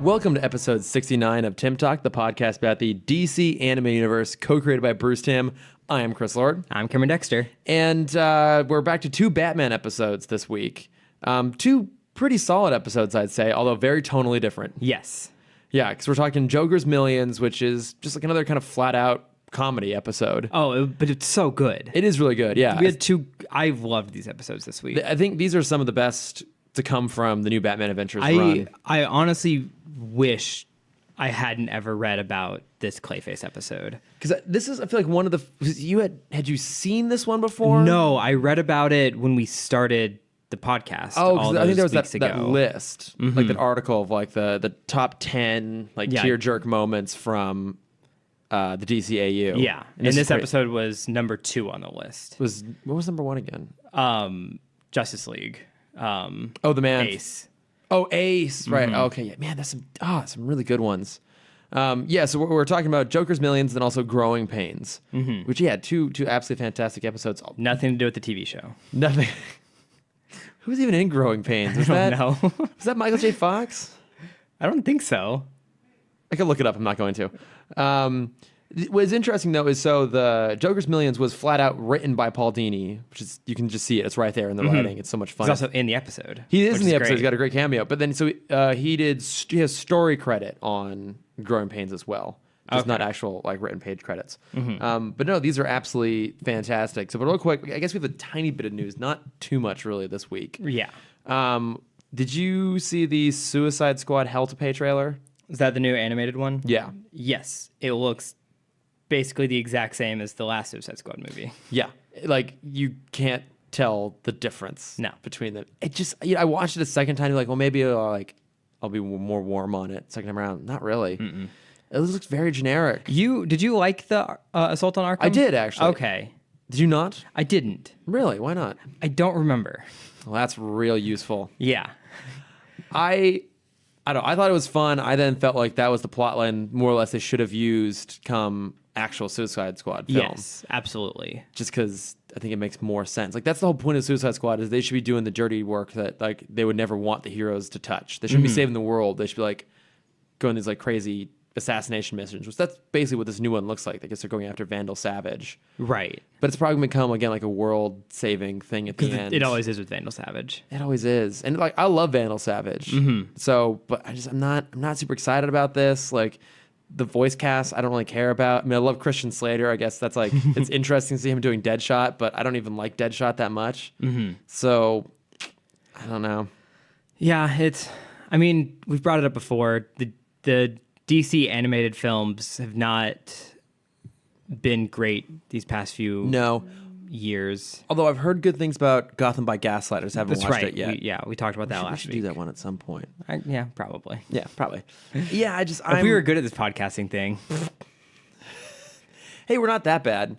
Welcome to episode 69 of Timm Talk, the podcast about the DC animated universe, co-created by Bruce Timm. I am Chris Lord. I'm Cameron Dexter. And we're back to two Batman episodes this week. Two pretty solid episodes, I'd say, although very tonally different. Yes. Yeah, because we're talking Joker's Millions, which is just like another kind of flat-out comedy episode. Oh, but it's so good. It is really good, yeah. We had two. I've loved these episodes this week. I think these are some of the best to come from the new Batman Adventures run. I honestly wish I hadn't ever read about this Clayface episode. Because this is, I feel like one of the, had you seen this one before? No, I read about it when we started the podcast. Oh, because I think there was that ago. list, like that article of like the top 10 like tear jerk moments from the DCAU. Yeah, and this episode was number 2 on the list. What was number 1 again? Justice League. The man Ace. Oh, Ace, right? Okay, yeah, man, that's some really good ones. So we're talking about Joker's Millions and also Growing Pains, which two absolutely fantastic episodes. Nothing to do with the TV show. Nothing. Who's even in Growing Pains? I don't know. Was that Michael J. Fox? I don't think so. I could look it up. I'm not going to. What's interesting, though, is the Joker's Millions was flat out written by Paul Dini, which is, you can just see it. It's right there in the writing. It's so much fun. He's also in the episode. He is in the episode. Great. He's got a great cameo. But then, he has story credit on Growing Pains as well. Just not actual written page credits. But no, these are absolutely fantastic. So, but real quick, I guess we have a tiny bit of news, not too much really this week. Yeah. Did you see the Suicide Squad Hell to Pay trailer? Is that the new animated one? Yeah. Yes. It looks basically the exact same as the last Suicide Squad movie. Yeah. Like, you can't tell the difference between them. It just, I watched it a second time, well, maybe I'll be more warm on it second time around. Not really. It looks very generic. Did you like the Assault on Arkham? I did, actually. Okay. Did you not? I didn't. Really? Why not? I don't remember. Well, that's real useful. Yeah. I don't know. I thought it was fun. I then felt like that was the plot line more or less they should have used come actual Suicide Squad film. Yes, absolutely. Just because I think it makes more sense. Like, that's the whole point of Suicide Squad, is they should be doing the dirty work that they would never want the heroes to touch. They shouldn't be saving the world. They should be going these crazy assassination missions, which that's basically what this new one looks like. I guess they're going after Vandal Savage. Right. But it's probably going to become, again, a world-saving thing at the end. It always is with Vandal Savage. It always is. And, I love Vandal Savage. So, but I'm not super excited about this. The voice cast, I don't really care about. I mean, I love Christian Slater. I guess that's it's interesting to see him doing Deadshot, but I don't even like Deadshot that much. So, I don't know. Yeah, we've brought it up before. The DC animated films have not been great these past few years. Although I've heard good things about Gotham by Gaslight. I just haven't watched it yet. We talked about that last week. We should do that one at some point. Yeah, probably. Yeah, probably. Yeah, if we were good at this podcasting thing. Hey, we're not that bad.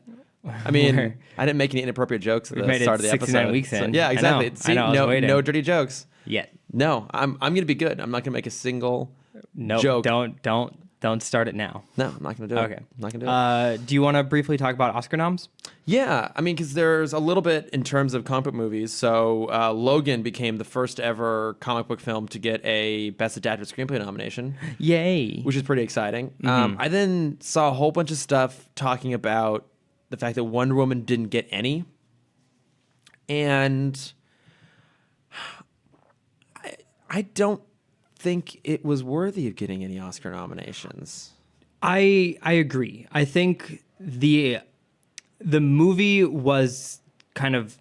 I mean, I didn't make any inappropriate jokes at the start of the 69 episode. weeks in. So, yeah, exactly. I know, No dirty jokes. Yet. No, I'm going to be good. I'm not going to make a single joke. Don't start it now. No, I'm not going to do it. Okay. I'm not going to do it. Do you want to briefly talk about Oscar noms? Yeah, because there's a little bit in terms of comic book movies. So Logan became the first ever comic book film to get a Best Adapted Screenplay nomination. Yay. Which is pretty exciting. I then saw a whole bunch of stuff talking about the fact that Wonder Woman didn't get any. And I don't think it was worthy of getting any Oscar nominations. I agree. I think the movie was kind of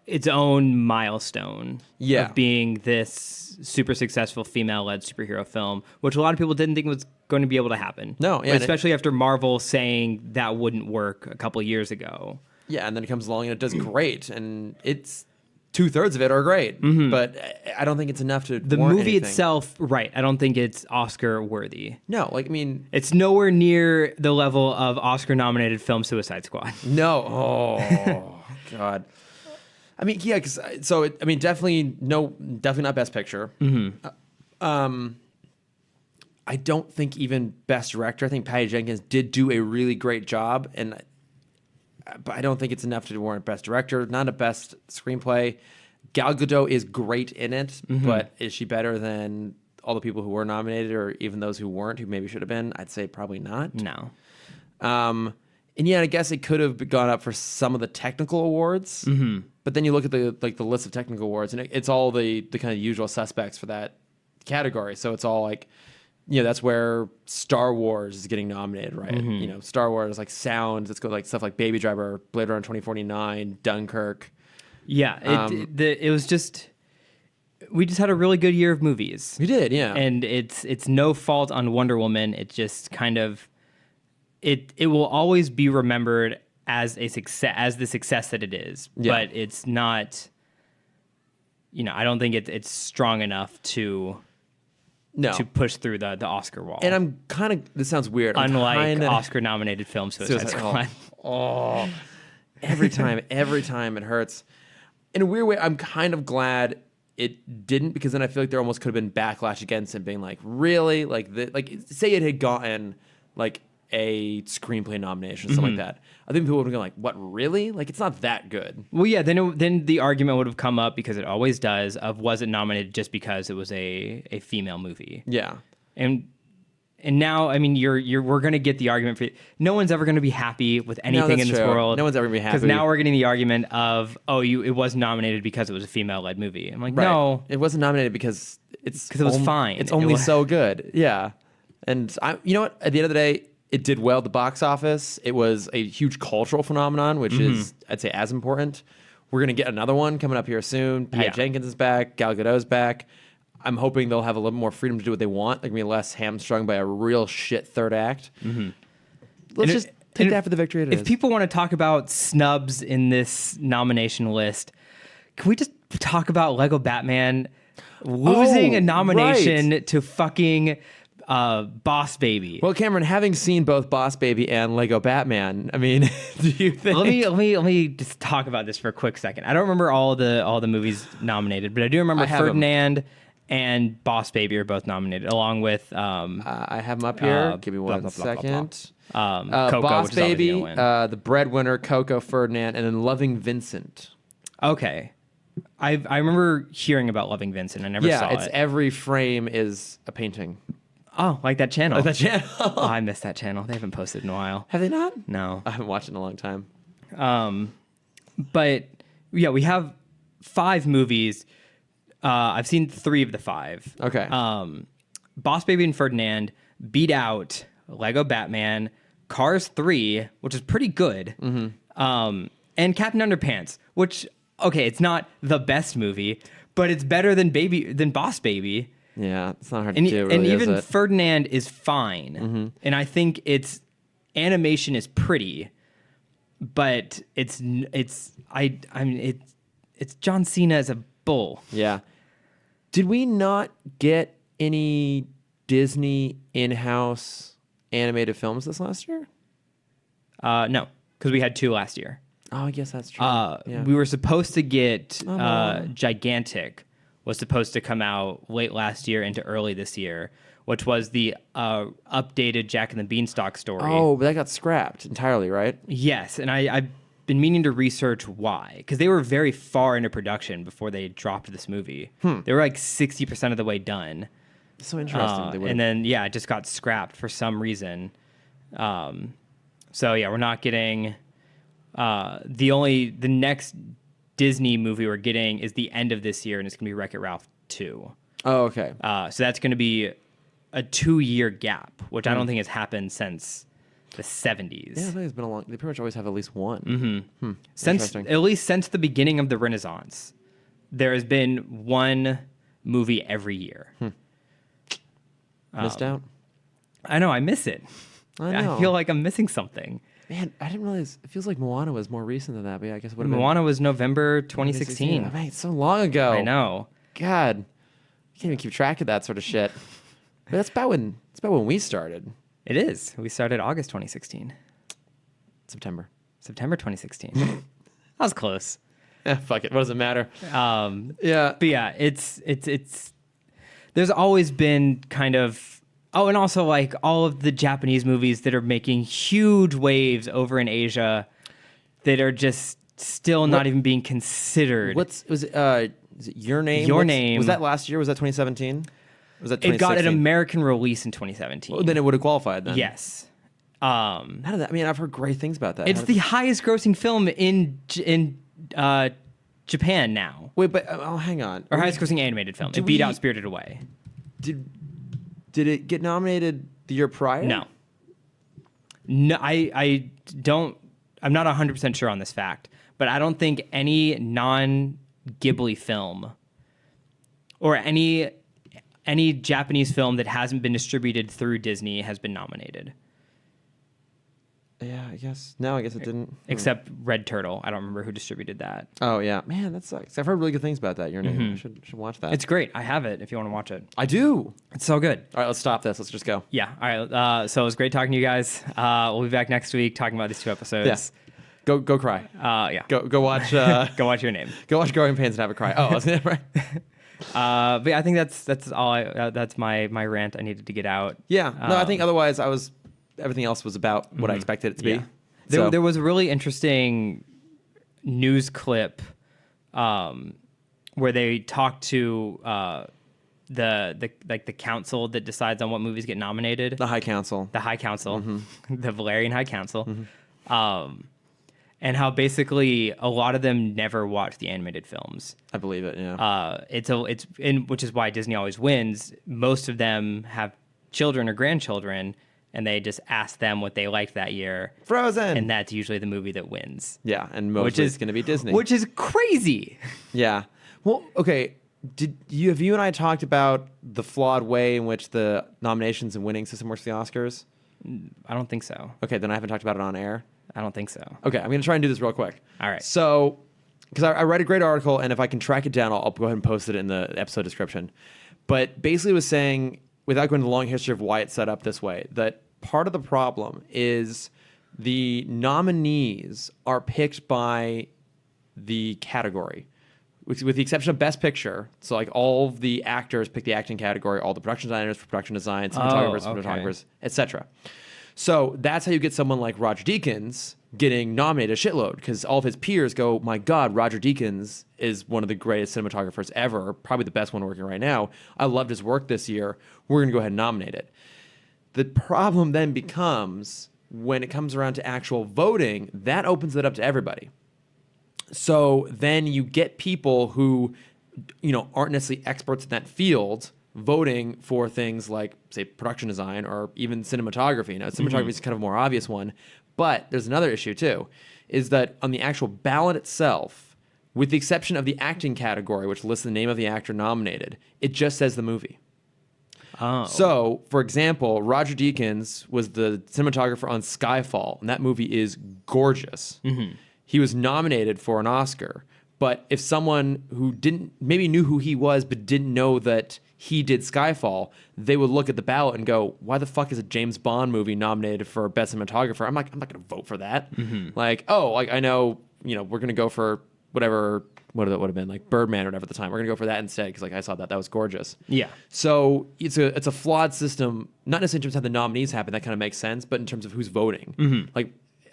its own milestone of being this super successful female-led superhero film, which a lot of people didn't think was going to be able to happen. No, yeah, especially after Marvel saying that wouldn't work a couple years ago. Yeah, and then it comes along and it does great, and it's 2/3 of it are great, but I don't think it's enough to the warrant movie anything. itself. Right, I don't think it's Oscar worthy. No, it's nowhere near the level of Oscar nominated film Suicide Squad. No, oh God. Definitely not Best Picture. I don't think even Best Director. I think Patty Jenkins did do a really great job, but I don't think it's enough to warrant Best Director. Not a Best Screenplay. Gal Gadot is great in it, but is she better than all the people who were nominated, or even those who weren't, who maybe should have been, I'd say probably not. No. And yeah, I guess it could have gone up for some of the technical awards. But then you look at the list of technical awards, and it's all the kind of usual suspects for that category. So it's all like, that's where Star Wars is getting nominated, right? Star Wars, like sound. Let's go like stuff like Baby Driver, Blade Runner 2049, Dunkirk. Yeah, it was just. We just had a really good year of movies. We did, yeah. And it's no fault on Wonder Woman. It just kind of it will always be remembered as a success, as the success that it is. Yeah. But it's not. I don't think it's strong enough to push through the Oscar wall. And I'm kind of, this sounds weird. Unlike Oscar-nominated film Suicide Squad. Oh, every time it hurts. In a weird way, I'm kind of glad it didn't, because then I feel like there almost could have been backlash against it, being like, really? Like say it had gotten like a screenplay nomination or something like that. I think people would have gone like, what, really? Like, it's not that good. Well, yeah, then the argument would have come up, because it always does, of was it nominated just because it was a female movie? Yeah. And now, I mean, we're going to get the argument for no one's ever going to be happy with anything in this world. No one's ever going to be happy. Because now we're getting the argument of, it wasn't nominated because it was a female-led movie. I'm like, no. It wasn't nominated because it was fine. It's only so good. Yeah. And you know what? At the end of the day, it did well at the box office. It was a huge cultural phenomenon, which is, I'd say, as important. We're going to get another one coming up here soon. Pat Jenkins is back. Gal Gadot's back. I'm hoping they'll have a little more freedom to do what they want. They're going to be less hamstrung by a real shit third act. Let's just take that for the victory it is. If people want to talk about snubs in this nomination list, can we just talk about Lego Batman losing a nomination to fucking Boss Baby? Well, Cameron, having seen both Boss Baby and Lego Batman, I mean, do you think? Let me just talk about this for a quick second. I don't remember all the movies nominated, but I do remember Ferdinand and Boss Baby are both nominated, along with I have them up here. Give me one second. Coco, Boss Baby, The Breadwinner, Coco, Ferdinand, and then Loving Vincent. Okay. I remember hearing about Loving Vincent. I never saw it. Yeah, every frame is a painting. Oh, like that channel. Like that channel. Oh, I missed that channel. They haven't posted in a while. Have they not? No. I haven't watched it in a long time. But yeah, we have 5 movies. I've seen 3 of the 5. Okay. Boss Baby and Ferdinand beat out Lego Batman, Cars 3, which is pretty good, and Captain Underpants, which, okay, it's not the best movie, but it's better than Boss Baby. Yeah, it's not hard to do, really, and even is it? Ferdinand is fine, and I think its animation is pretty, but it's John Cena as a bull. Yeah. Did we not get any Disney in-house animated films this last year? No, because we had 2 last year. Oh, I guess that's true. We were supposed to get Gigantic was supposed to come out late last year into early this year, which was the updated Jack and the Beanstalk story. Oh, but that got scrapped entirely, right? Yes, and I've been meaning to research why, because they were very far into production before they dropped this movie. They were like 60% of the way done. So interesting. And then, it just got scrapped for some reason. So, yeah, we're not getting... the next Disney movie we're getting is the end of this year, and it's going to be Wreck-It Ralph 2. Oh, okay. So that's going to be a 2-year gap, which I don't think has happened since the 70s. Yeah, I think it's been a long... They pretty much always have at least one. At least since the beginning of the Renaissance, there has been one movie every year. Missed out? I know, I miss it. I know. I feel like I'm missing something. Man, I didn't realize... It feels like Moana was more recent than that, but yeah, I guess it would have been... Moana was November 2016. Man, it's so long ago. I know. God. You can't even keep track of that sort of shit. But that's about when we started. It is. We started August 2016. September 2016. That was close. Yeah, fuck it. What does it matter? Yeah. But yeah, it's there's always been kind of... Oh, and also like all of the Japanese movies that are making huge waves over in Asia that are just still not even being considered. Is it Your Name? Your Name. Was that last year? Was that 2017? Was that It got an 2016? American release in 2017. Well, then it would have qualified then. Yes. How did that? I mean, I've heard great things about that. It's the highest grossing film in Japan now. Wait, but hang on. Or highest grossing animated film. It beat out Spirited Away. Did it get nominated the year prior? No. No, I don't. I'm not 100% sure on this fact, but I don't think any non-Ghibli film or any Japanese film that hasn't been distributed through Disney has been nominated. Yeah, I guess. No, I guess it didn't. Except Red Turtle. I don't remember who distributed that. Oh, yeah. Man, that sucks. I've heard really good things about that. Your name. I should watch that. It's great. I have it if you want to watch it. I do. It's so good. All right, let's stop this. Let's just go. Yeah. All right. So it was great talking to you guys. We'll be back next week talking about these 2 episodes. Yes. Go cry. Yeah. Go watch. Go watch Your Name. Go watch Growing Pains and have a cry. Oh, I was right. But yeah, I think that's all. That's my rant I needed to get out. Yeah. No, I think otherwise everything else was about what I expected it to be. Yeah. There was a really interesting news clip where they talked to the council that decides on what movies get nominated. The High Council. The High Council, the Valerian High Council, and how basically a lot of them never watch the animated films. I believe it. Yeah. Which is why Disney always wins. Most of them have children or grandchildren, and they just ask them what they liked that year. Frozen. And that's usually the movie that wins. Yeah, and mostly it's going to be Disney. Which is crazy. Yeah. Well, okay. Have you and I talked about the flawed way in which the nominations and winning system works for the Oscars? I don't think so. Okay, then I haven't talked about it on air. I don't think so. Okay, I'm going to try and do this real quick. All right. So, because I read a great article, and if I can track it down, I'll go ahead and post it in the episode description. But basically it was saying, without going into the long history of why it's set up this way, that part of the problem is the nominees are picked by the category, with the exception of Best Picture. So like all of the actors pick the acting category, all the production designers for production design, cinematographers, etc. So that's how you get someone like Roger Deakins getting nominated a shitload, because all of his peers go, my God, Roger Deakins is one of the greatest cinematographers ever, probably the best one working right now. I loved his work this year. We're going to go ahead and nominate it. The problem then becomes when it comes around to actual voting, that opens it up to everybody. So then you get people who, aren't necessarily experts in that field voting for things like, say, production design or even cinematography. Now, cinematography is kind of a more obvious one, but there's another issue too, is that on the actual ballot itself, with the exception of the acting category, which lists the name of the actor nominated, it just says the movie. Oh. So, for example, Roger Deakins was the cinematographer on Skyfall, and that movie is gorgeous. He was nominated for an Oscar, but if someone who maybe knew who he was but didn't know that he did Skyfall, they would look at the ballot and go, why the fuck is a James Bond movie nominated for Best Cinematographer? I'm not going to vote for that. I know, we're going to go for whatever, what would have been, like Birdman or whatever at the time. We're going to go for that instead because I saw that was gorgeous. Yeah. So it's a flawed system, not necessarily in terms of how the nominees happen, that kind of makes sense, but in terms of who's voting.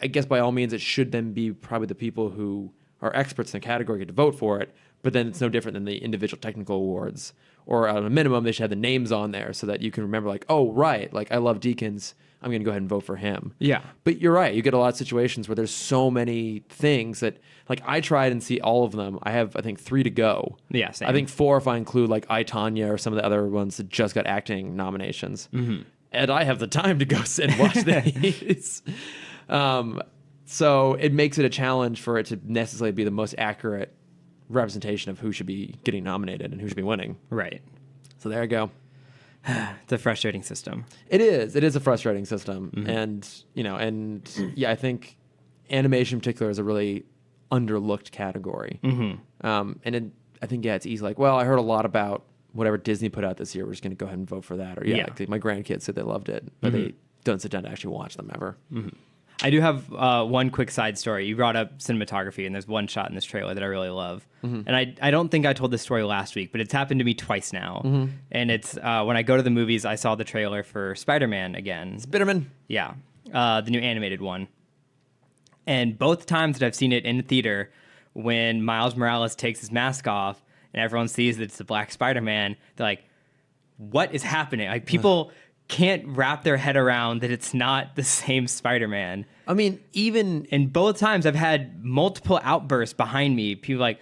I guess by all means it should then be probably the people who are experts in the category get to vote for it, but then it's no different than the individual technical awards. Or at a minimum, they should have the names on there so that you can remember, like, oh, right, like I love Deakins, I'm going to go ahead and vote for him. Yeah. But you're right. You get a lot of situations where there's so many things that, like, I tried and see all of them. I have, I think, 3 to go. Yeah, same. I think 4 if I include, like, I, Tonya or some of the other ones that just got acting nominations. And I have the time to go sit and watch these. So it makes it a challenge for it to necessarily be the most accurate representation of who should be getting nominated and who should be winning. Right. So there you go. It's a frustrating system. It is. It is a frustrating system. And, I think animation in particular is a really underlooked category. I think, it's easy. Like, well, I heard a lot about whatever Disney put out this year. We're just going to go ahead and vote for that. Or, like, my grandkids said they loved it, but they don't sit down to actually watch them ever. I do have one quick side story. You brought up cinematography, and there's one shot in this trailer that I really love. And I don't think I told this story last week, but it's happened to me twice now. And it's when I go to the movies, I saw the trailer for Spider-Man again. Spider-Man? Yeah, the new animated one. And both times that I've seen it in the theater, when Miles Morales takes his mask off and everyone sees that it's the Black Spider-Man, they're like, what is happening? Like, people can't wrap their head around that it's not the same Spider-Man. I mean, even... And both times I've had multiple outbursts behind me. People like,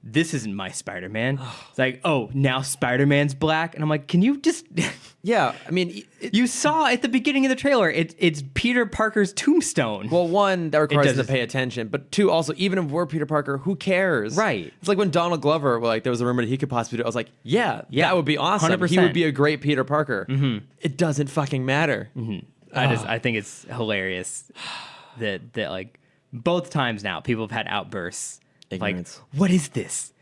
this isn't my Spider-Man. It's like, oh, now Spider-Man's black? And I'm like, can you just... Yeah, I mean... You saw at the beginning of the trailer, it's Peter Parker's tombstone. Well, one, that requires us to pay attention. But two, also, even if we're Peter Parker, who cares? Right. It's like when Donald Glover, like, there was a rumor that he could possibly do it. I was like, yeah, that would be awesome. 100%. He would be a great Peter Parker. Mm-hmm. It doesn't fucking matter. Mm-hmm. I think it's hilarious that like, both times now, people have had outbursts. Ignorance. Like, what is this?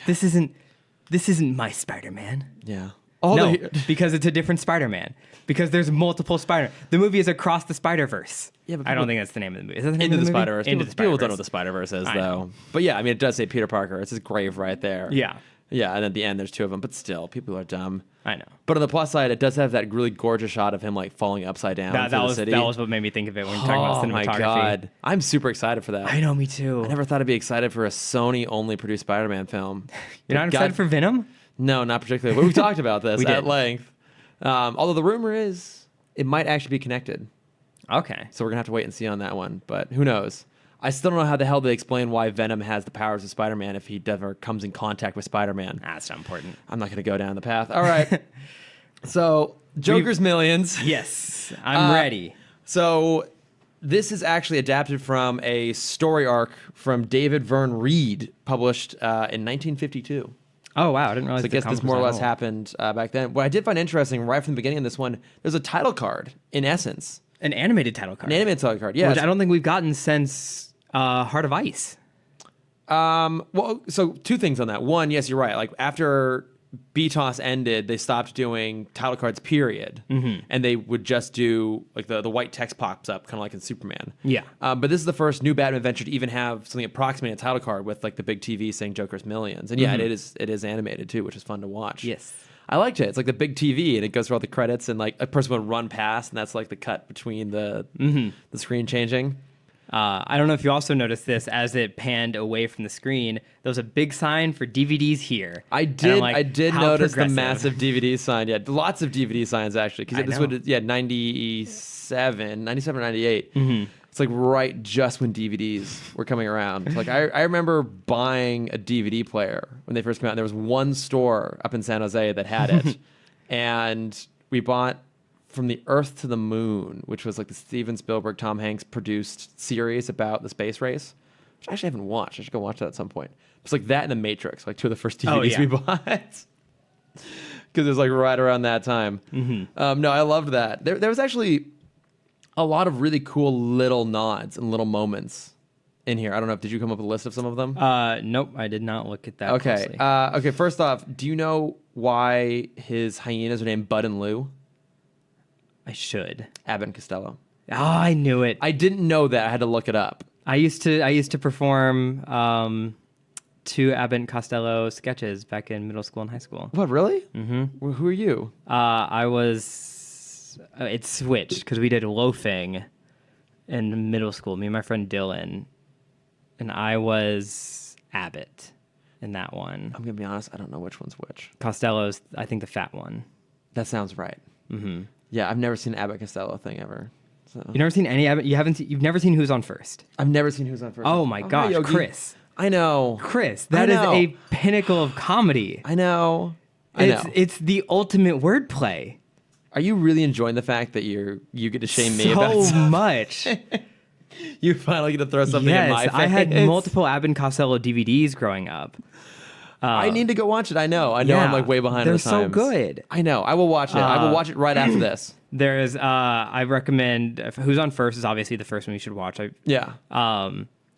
This isn't my Spider-Man. Yeah. No, because it's a different Spider-Man. Because there's multiple Spider. The movie is Across the Spider-Verse. Yeah, but I don't think that's the name of the movie. Is that the name of the movie? Spider-Verse. Into the People Spider-Verse. don't know what the Spider-Verse is, though. But yeah, I mean, it does say Peter Parker. It's his grave right there. Yeah. Yeah, and at the end, there's two of them. But still, people are dumb. I know. But on the plus side, it does have that really gorgeous shot of him, like, falling upside down through the city. That was what made me think of it when you're talking about cinematography. Oh, my God. I'm super excited for that. I know, me too. I never thought I'd be excited for a Sony-only produced Spider-Man film. You're not excited for Venom? No, not particularly. But we've talked about this at length. Although the rumor is it might actually be connected. Okay. So we're going to have to wait and see on that one. But who knows? I still don't know how the hell they explain why Venom has the powers of Spider-Man if he never comes in contact with Spider-Man. That's not important. I'm not going to go down the path. All right. So, Joker's Millions. Yes. I'm ready. So, this is actually adapted from a story arc from David Verne Reed, published in 1952. Oh, wow. I didn't realize I guess this more or less happened back then. What I did find interesting, right from the beginning of this one, there's a title card, in essence. An animated title card. An animated title card, yeah. Which I don't think we've gotten since Heart of Ice. Well, so two things on that. One, yes, you're right. Like, after BTOS ended, they stopped doing title cards, period. Mm-hmm. And they would just do, like, the white text pops up, kind of like in Superman. Yeah. But this is the first new Batman adventure to even have something approximating a title card with, like, the big TV saying Joker's Millions. And yeah, it is animated, too, which is fun to watch. Yes. I liked it. It's like the big TV, and it goes through all the credits, and, like, a person would run past, and that's, like, the cut between the screen changing. I don't know if you also noticed this as it panned away from the screen. There was a big sign for DVDs here. I did. Like, I did notice the massive DVD sign. Yeah, lots of DVD signs actually. Because this would 97 or 98. Mm-hmm. It's like right just when DVDs were coming around. Like I remember buying a DVD player when they first came out. And there was one store up in San Jose that had it, and we bought From the Earth to the Moon, which was like the Steven Spielberg, Tom Hanks produced series about the space race, which I actually haven't watched. I should go watch that at some point. It's like that and The Matrix, like two of the first DVDs we bought. Because it was like right around that time. Mm-hmm. No, I loved that. There was actually a lot of really cool little nods and little moments in here. I don't know. Did you come up with a list of some of them? Nope, I did not look at that. Okay. Okay. First off, do you know why his hyenas are named Bud and Lou? I should. Abbott and Costello. Oh, I knew it. I didn't know that. I had to look it up. I used to perform 2 Abbott and Costello sketches back in middle school and high school. What, really? Mm-hmm. Well, who are you? I was... it switched because we did loafing in middle school, me and my friend Dylan, and I was Abbott in that one. I'm going to be honest, I don't know which one's which. Costello's, I think, the fat one. That sounds right. Mm-hmm. Yeah, I've never seen an Abbott Costello thing ever. So. You've never seen any Abbott? You've never seen Who's on First? I've never seen Who's on First. Oh my gosh, hi, Chris. I know. Chris, that is a pinnacle of comedy. I know. It's the ultimate wordplay. Are you really enjoying the fact that you get to shame me about so much? You finally get to throw something in my face. I had multiple Abbott and Costello DVDs growing up. I need to go watch it. I know. I'm like way behind They're the times. so good. I know. I will watch it. I will watch it right after this. There's I recommend Who's on First is obviously the first one you should watch. Yeah.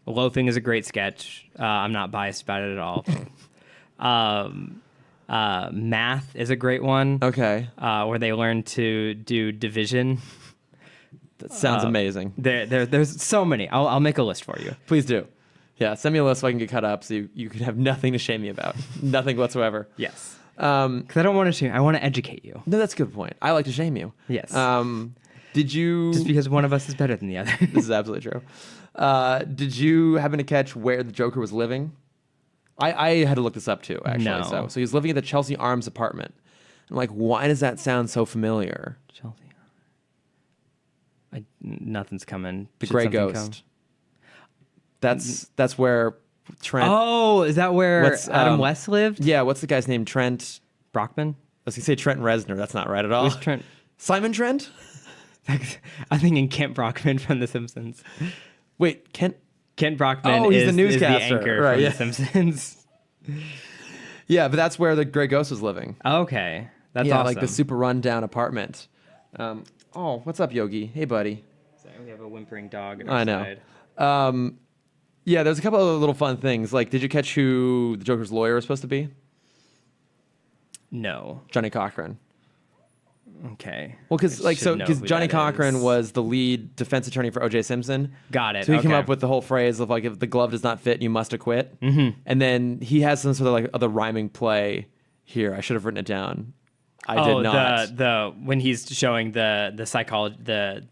Loafing is a great sketch. I'm not biased about it at all. Math is a great one. Okay. Where they learn to do division. That sounds amazing. There's so many. I'll make a list for you. Please do. Yeah, send me a list so I can get caught up so you can have nothing to shame me about. Nothing whatsoever. Yes. Because I don't want to shame. I want to educate you. No, that's a good point. I like to shame you. Yes. Did you... Just because one of us is better than the other. This is absolutely true. Did you happen to catch where the Joker was living? I had to look this up too, actually. No. So he was living at the Chelsea Arms apartment. I'm like, why does that sound so familiar? Chelsea. Nothing's coming. The Grey Ghost. That's where Trent. Oh, is that where Adam West lived? Yeah, what's the guy's name? Trent Brockman? I was going to say Trent Reznor. That's not right at all. Who's Trent? Simon Trent? I'm thinking Kent Brockman from The Simpsons. Wait, Kent Brockman he's the newscaster. Is the anchor from The Simpsons. Yeah, but that's where the Grey Ghost was living. Okay. That's awesome. Like the super rundown apartment. What's up, Yogi? Hey, buddy. Sorry, we have a whimpering dog at our side. I know. Yeah, there's a couple of little fun things. Like, did you catch who the Joker's lawyer was supposed to be? No. Johnny Cochran. Okay. Well, because Johnny Cochran was the lead defense attorney for O.J. Simpson. Got it. So he came up with the whole phrase of like, if the glove does not fit, you must acquit. Mm-hmm. And then he has some sort of like other rhyming play here. I should have written it down. I did not. The when he's showing the psychology, the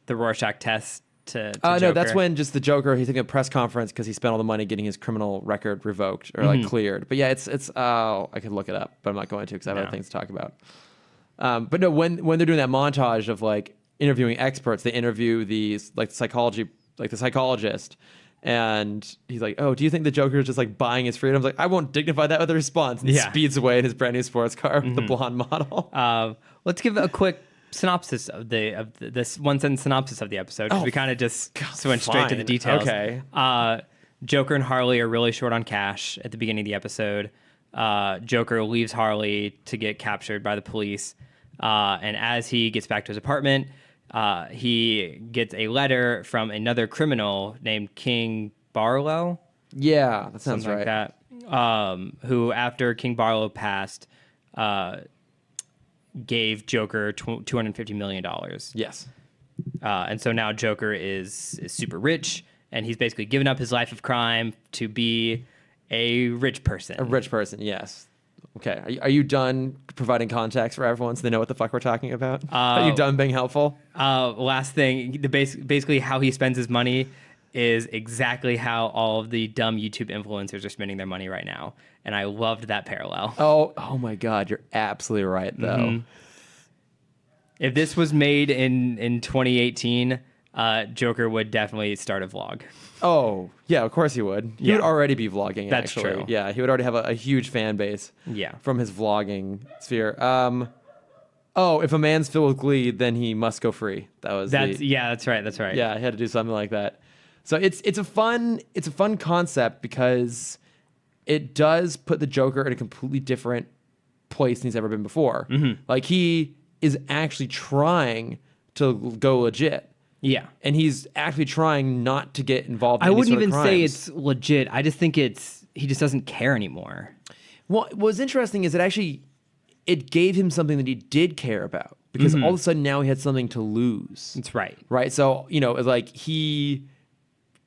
Rorschach test to Joker. No, that's when just the Joker, he's taking a press conference because he spent all the money getting his criminal record revoked or like cleared. But yeah, it's I could look it up, but I'm not going to because I have other things to talk about. But no, when they're doing that montage of like interviewing experts, they interview these like the psychologist, and he's like, "Oh, do you think the Joker is just like buying his freedom?" I was like, "I won't dignify that with a response." And speeds away in his brand new sports car with the blonde model. Let's give a quick synopsis of this one sentence synopsis of the episode because we kind of just went straight to the details. Okay. Joker and Harley are really short on cash at the beginning of the episode. Joker leaves Harley to get captured by the police. And as he gets back to his apartment, he gets a letter from another criminal named King Barlow. Yeah, that sounds something right. Like that. Who, after King Barlow passed, gave Joker $250 million. Yes. And so now Joker is super rich, and he's basically given up his life of crime to be a rich person. A rich person, yes. Okay. Are you done providing context for everyone so they know what the fuck we're talking about? Are you done being helpful? Last thing, basically how he spends his money is exactly how all of the dumb YouTube influencers are spending their money right now. And I loved that parallel. Oh my God. You're absolutely right, though. Mm-hmm. If this was made in 2018, Joker would definitely start a vlog. Oh, yeah, of course he would. He would already be vlogging, That's actually. true. Yeah, he would already have a huge fan base from his vlogging sphere. If a man's filled with glee, then he must go free. That's right. That's right. Yeah, he had to do something like that. So it's a fun concept because it does put the Joker in a completely different place than he's ever been before. Mm-hmm. Like, he is actually trying to go legit. Yeah. And he's actually trying not to get involved in I any wouldn't sort of even say crimes. it's legit. I just think he just doesn't care anymore. Well, what's interesting is it gave him something that he did care about because all of a sudden now he had something to lose. That's right. Right? So, like he,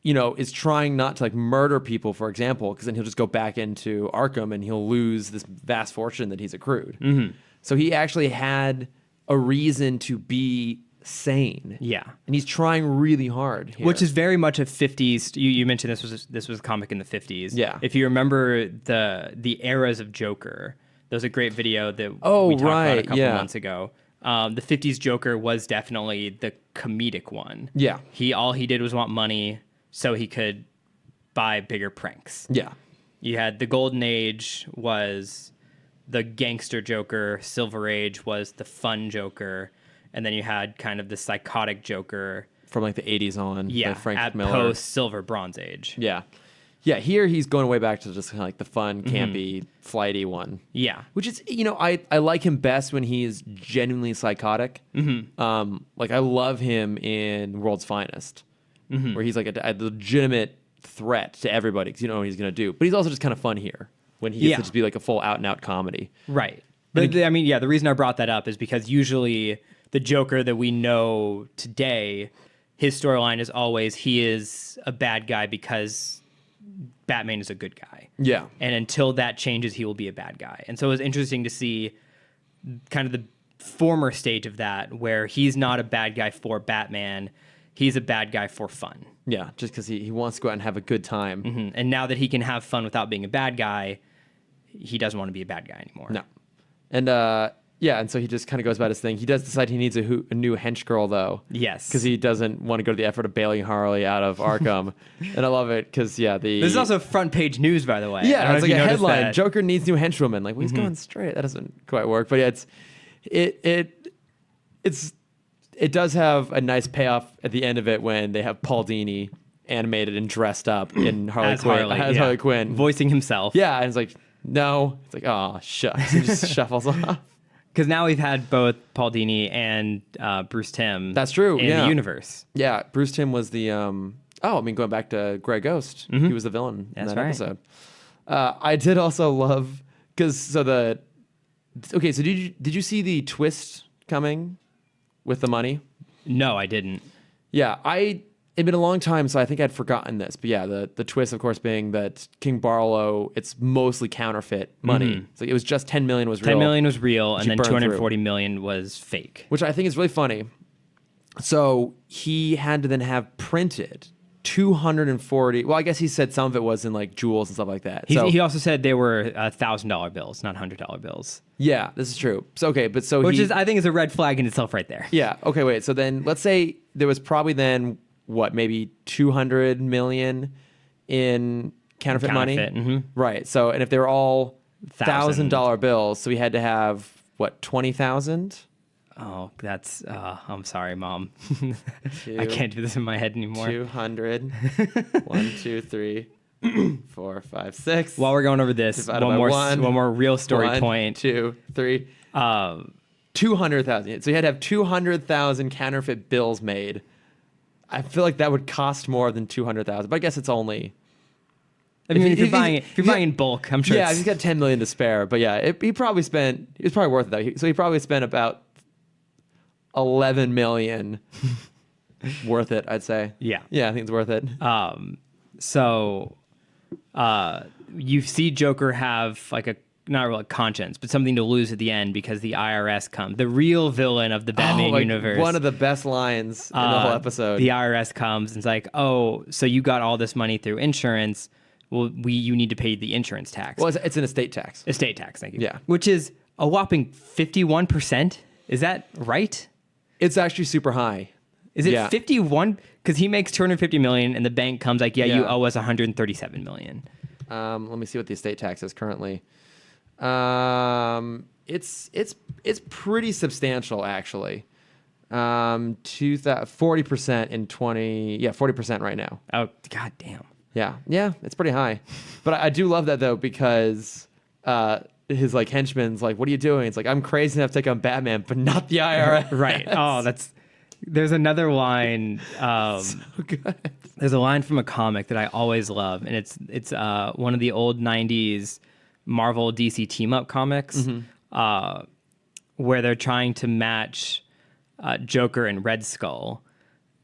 is trying not to like murder people, for example, because then he'll just go back into Arkham and he'll lose this vast fortune that he's accrued. Mm-hmm. So he actually had a reason to be sane. Yeah. And he's trying really hard here. Which is very much a 50s. You mentioned this was a comic in the 50s. Yeah. If you remember the eras of Joker, there was a great video that we talked about a couple months ago. The 50s Joker was definitely the comedic one. Yeah. All he did was want money so he could buy bigger pranks. Yeah. You had the Golden Age was the gangster Joker, Silver Age was the fun Joker, and then you had kind of the psychotic Joker from like the 80s on. Yeah, Frank at Miller. post-Silver Bronze Age. Yeah. Yeah, here he's going way back to just kind of like the fun, campy, flighty one. Yeah. Which is, I like him best when he is genuinely psychotic. Mm-hmm. Like, I love him in World's Finest, where he's like a legitimate threat to everybody because you know what he's going to do. But he's also just kind of fun here when he gets to just be like a full out-and-out comedy. Right. But the reason I brought that up is because usually the Joker that we know today, his storyline is always he is a bad guy because Batman is a good guy. Yeah. And until that changes, he will be a bad guy. And so it was interesting to see kind of the former stage of that where he's not a bad guy for Batman. He's a bad guy for fun. Yeah, just because he wants to go out and have a good time. Mm-hmm. And now that he can have fun without being a bad guy, he doesn't want to be a bad guy anymore. No. And yeah, and so he just kind of goes about his thing. He does decide he needs a new hench girl, though. Yes. Because he doesn't want to go to the effort of bailing Harley out of Arkham. And I love it because, This is also front page news, by the way. Yeah, it's like a headline. That. Joker needs new henchwoman. Like, well, he's going straight. That doesn't quite work. But yeah, it does have a nice payoff at the end of it when they have Paul Dini animated and dressed up in Harley Quinn. Voicing himself. Yeah, and it's like, no. It's like, oh, shucks. He just shuffles off. Because now we've had both Paul Dini and Bruce Timm. That's true. In the universe. Yeah, Bruce Timm was the. Going back to Grey Ghost, he was the villain in that episode. I did also love so did you see the twist coming with the money? No, I didn't. Yeah, it'd been a long time, so I think I'd forgotten this. But yeah, the twist, of course, being that King Barlow, it's mostly counterfeit money. So it was just 10 million was real. 10 million was real, and then 240 million was fake. Which I think is really funny. So he had to then have printed 240. Well, I guess he said some of it was in like jewels and stuff like that. He also said they were $1,000 bills, not $100 bills. Yeah, this is true. So which I think is a red flag in itself right there. Yeah. Okay. Wait. So then let's say there was probably then maybe 200 million in counterfeit money. Mm-hmm. Right. So and if they were all $1,000 bills, so we had to have 20,000. Oh, that's, I'm sorry, Mom. I can't do this in my head anymore. 200. 1, 2, 3, 4, 5, 6. While we're going over this, one more real story point. 2, 3. 200,000. So you had to have 200,000 counterfeit bills made. I feel like that would cost more than 200,000, but I guess it's only. I mean, if you're buying in bulk, I'm sure. Yeah, he's got 10 million to spare, but yeah, it was probably worth it though. So he probably spent about 11 million worth it, I'd say. Yeah. Yeah, I think it's worth it. So you see Joker have like not really conscience, but something to lose at the end because the IRS comes. The real villain of the Batman universe. One of the best lines in the whole episode. The IRS comes and it's like, oh, so you got all this money through insurance. Well, you need to pay the insurance tax. Well, it's an estate tax. Estate tax, thank you. Yeah. Which is a whopping 51%. Is that right? It's actually super high. Is it 51? Because he makes 250 million and the bank comes like, you owe us 137 million. Let me see what the estate tax is currently. It's pretty substantial actually. 40% in 40% right now. Oh, god damn. Yeah, it's pretty high. But I do love that though because his like henchman's like, what are you doing? It's like, I'm crazy enough to take on Batman, but not the IRS. Right. Oh, there's another line. So good. There's a line from a comic that I always love, and it's one of the old 90s Marvel DC team up comics, where they're trying to match Joker and Red Skull.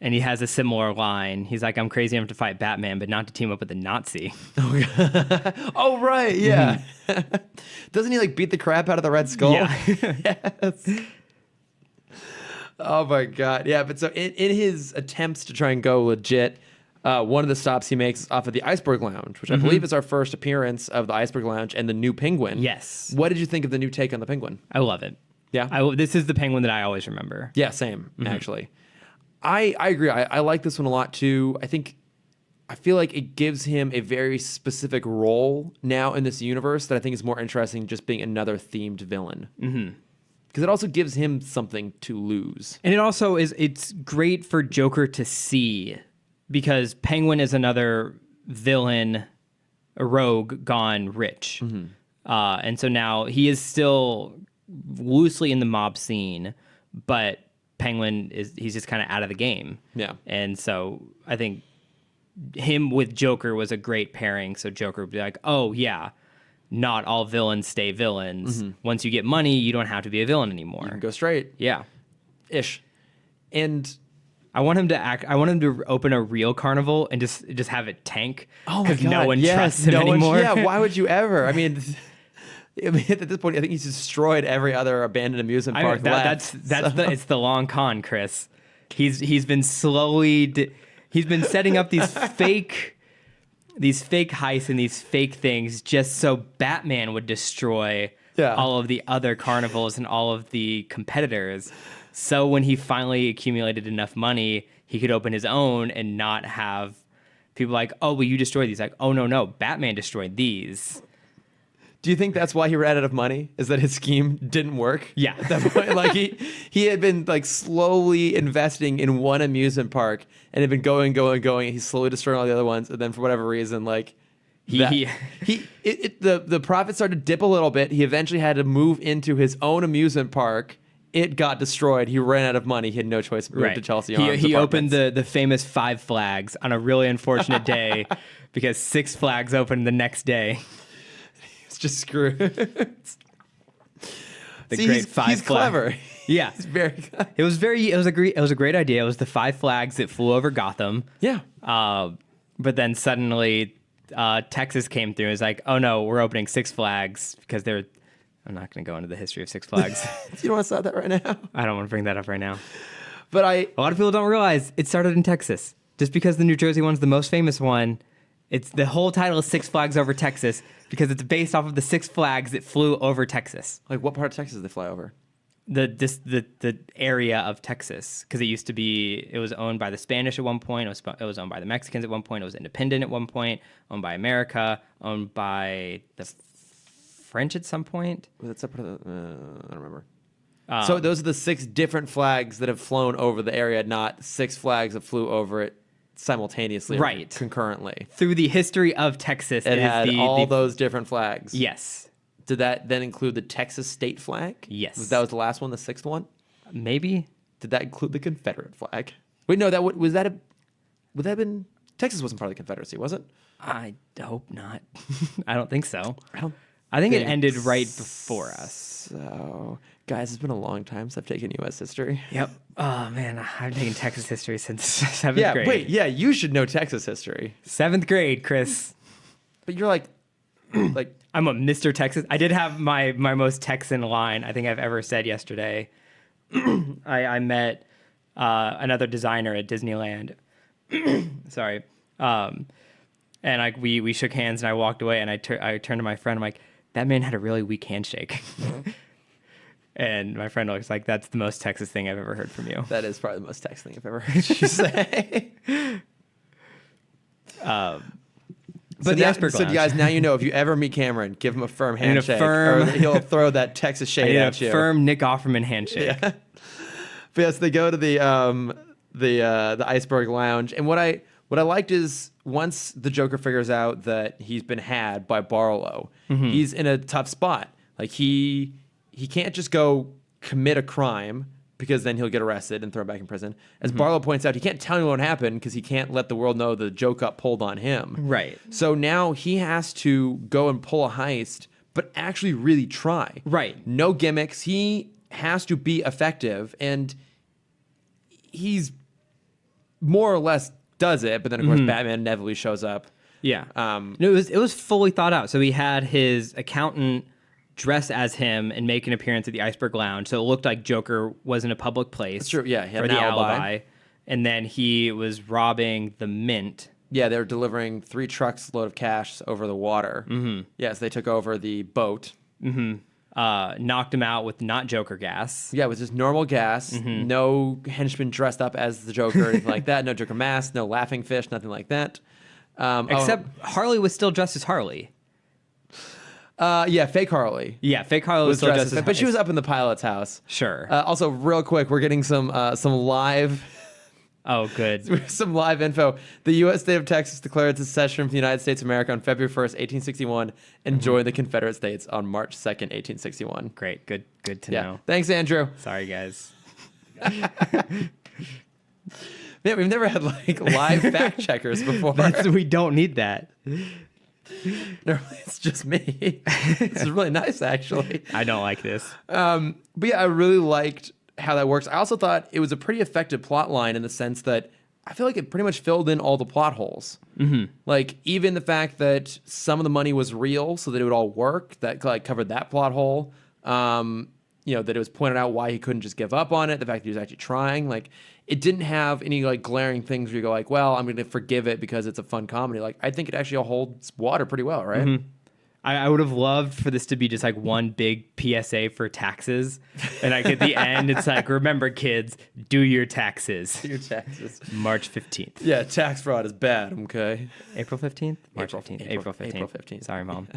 And he has a similar line. He's like, I'm crazy enough to fight Batman, but not to team up with a Nazi. Oh, right. Yeah. Doesn't he like beat the crap out of the Red Skull? Yeah. Yes. Oh, my God. Yeah. But so in his attempts to try and go legit, one of the stops he makes is off of the Iceberg Lounge, which I believe is our first appearance of the Iceberg Lounge and the new Penguin. Yes. What did you think of the new take on the Penguin? I love it. Yeah. This is the Penguin that I always remember. Yeah, same, actually. I agree. I like this one a lot too. I feel like it gives him a very specific role now in this universe that I think is more interesting just being another themed villain. Because it also gives him something to lose. And it's great for Joker to see because Penguin is another villain, a rogue gone rich. And so now he is still loosely in the mob scene, but Penguin he's just kind of out of the game. Yeah. And so I think him with Joker was a great pairing. So Joker would be like, oh yeah, not all villains stay villains. Once you get money, you don't have to be a villain anymore. You can go straight. Yeah. Ish. And I want him to open a real carnival and just have it tank. Oh my God. No one trusts him anymore. Why would you ever? I mean, at this point, I think he's destroyed every other abandoned amusement park left. It's the long con, Chris. He's been slowly he's been setting up these fake heists and these fake things just so Batman would destroy all of the other carnivals and all of the competitors. So when he finally accumulated enough money, he could open his own and not have people like, oh, well, you destroyed these. Like, oh, no, Batman destroyed these. Do you think that's why he ran out of money? Is that his scheme didn't work? Yeah. At that point, like he had been like slowly investing in one amusement park and had been going. He's slowly destroying all the other ones, and then for whatever reason, like the profit started to dip a little bit. He eventually had to move into his own amusement park. It got destroyed. He ran out of money. He had no choice but to to Chelsea Arms. He opened the famous Five Flags on a really unfortunate day because Six Flags opened the next day. Just screwed. Great Five he's clever. Yeah, he's very clever. It was a great idea. It was the Five Flags that flew over Gotham. Yeah. But then suddenly Texas came through and was like, oh no, we're opening Six Flags because they're. I'm not going to go into the history of Six Flags. You don't want to start that right now? I don't want to bring that up right now. But a lot of people don't realize it started in Texas. Just because the New Jersey one's the most famous one, it's the whole title is Six Flags Over Texas because it's based off of the Six Flags that flew over Texas. Like what part of Texas did they fly over? The area of Texas, because it was owned by the Spanish at one point. It was owned by the Mexicans at one point. It was independent at one point. Owned by America. Owned by the French at some point. Well, that's separate. I don't remember. So those are the 6 different flags that have flown over the area, not 6 flags that flew over it simultaneously, right? Concurrently. Through the history of Texas, it had all those different flags. Yes. Did that then include the Texas state flag? Yes. That was the last one, the 6th one? Maybe. Did that include the Confederate flag? Wait, no, would that have been Texas wasn't part of the Confederacy, was it? I hope not. I don't think so. I think it ended right before us. So, guys, it's been a long time since I've taken U.S. history. Yep. Oh, man, I've taken Texas history since 7th grade. Wait, you should know Texas history. 7th grade, Chris. But you're like... I'm a Mr. Texas. I did have my most Texan line I think I've ever said yesterday. I met another designer at Disneyland. Sorry. And we shook hands and I walked away and I turned to my friend. I'm like, that man had a really weak handshake. And my friend was like, that's the most Texas thing I've ever heard from you. That is probably the most Texas thing I've ever heard you say. But the iceberg lounge. So guys, now you know if you ever meet Cameron, give him a firm handshake, or he'll throw that Texas shade at you. A firm Nick Offerman handshake. Yeah. But yes, they go to the iceberg lounge, and what I liked is once the Joker figures out that he's been had by Barlow, he's in a tough spot. Like he can't just go commit a crime, because then he'll get arrested and thrown back in prison. As Barlow points out, he can't tell anyone what happened because he can't let the world know the joke up pulled on him. Right. So now he has to go and pull a heist, but actually really try. Right. No gimmicks. He has to be effective, and he's more or less does it. But then, of course, Batman inevitably shows up. Yeah. It was fully thought out. So he had his accountant dress as him and make an appearance at the Iceberg Lounge, so it looked like Joker was in a public place. That's true. Yeah, he had for an the alibi. And then he was robbing the Mint. Yeah, they were delivering 3 trucks load of cash over the water. Yes, they took over the boat. Knocked him out with not Joker gas. Yeah, it was just normal gas. No henchman dressed up as the Joker or anything like that. No Joker mask. No laughing fish. Nothing like that. Except Harley was still dressed as Harley. Yeah, fake Harley. Yeah, fake Harley was still dressed as but she was up in the pilot's house. Sure. Also, real quick, we're getting some live. Oh, good. Some live info. The U.S. state of Texas declared its secession from the United States of America on February 1st, 1861, and joined the Confederate States on March 2nd, 1861. Great. Good to know. Thanks, Andrew. Sorry, guys. Man, we've never had live fact checkers before. We don't need that. No, it's just me. This is really nice, actually. I don't like this. But yeah, I really liked how that works. I also thought it was a pretty effective plot line in the sense that I feel like it pretty much filled in all the plot holes. Like even the fact that some of the money was real, so that it would all work. That covered that plot hole. That it was pointed out why he couldn't just give up on it. The fact that he was actually trying. Like it didn't have any glaring things where you go well, I'm going to forgive it because it's a fun comedy. Like I think it actually holds water pretty well, right? I would have loved for this to be just like one big PSA for taxes. And like at the end, it's like, remember, kids, do your taxes. Do your taxes. March 15th. Yeah, tax fraud is bad, okay? April 15th? March 15th. April 15th. April 15th. Sorry, Mom.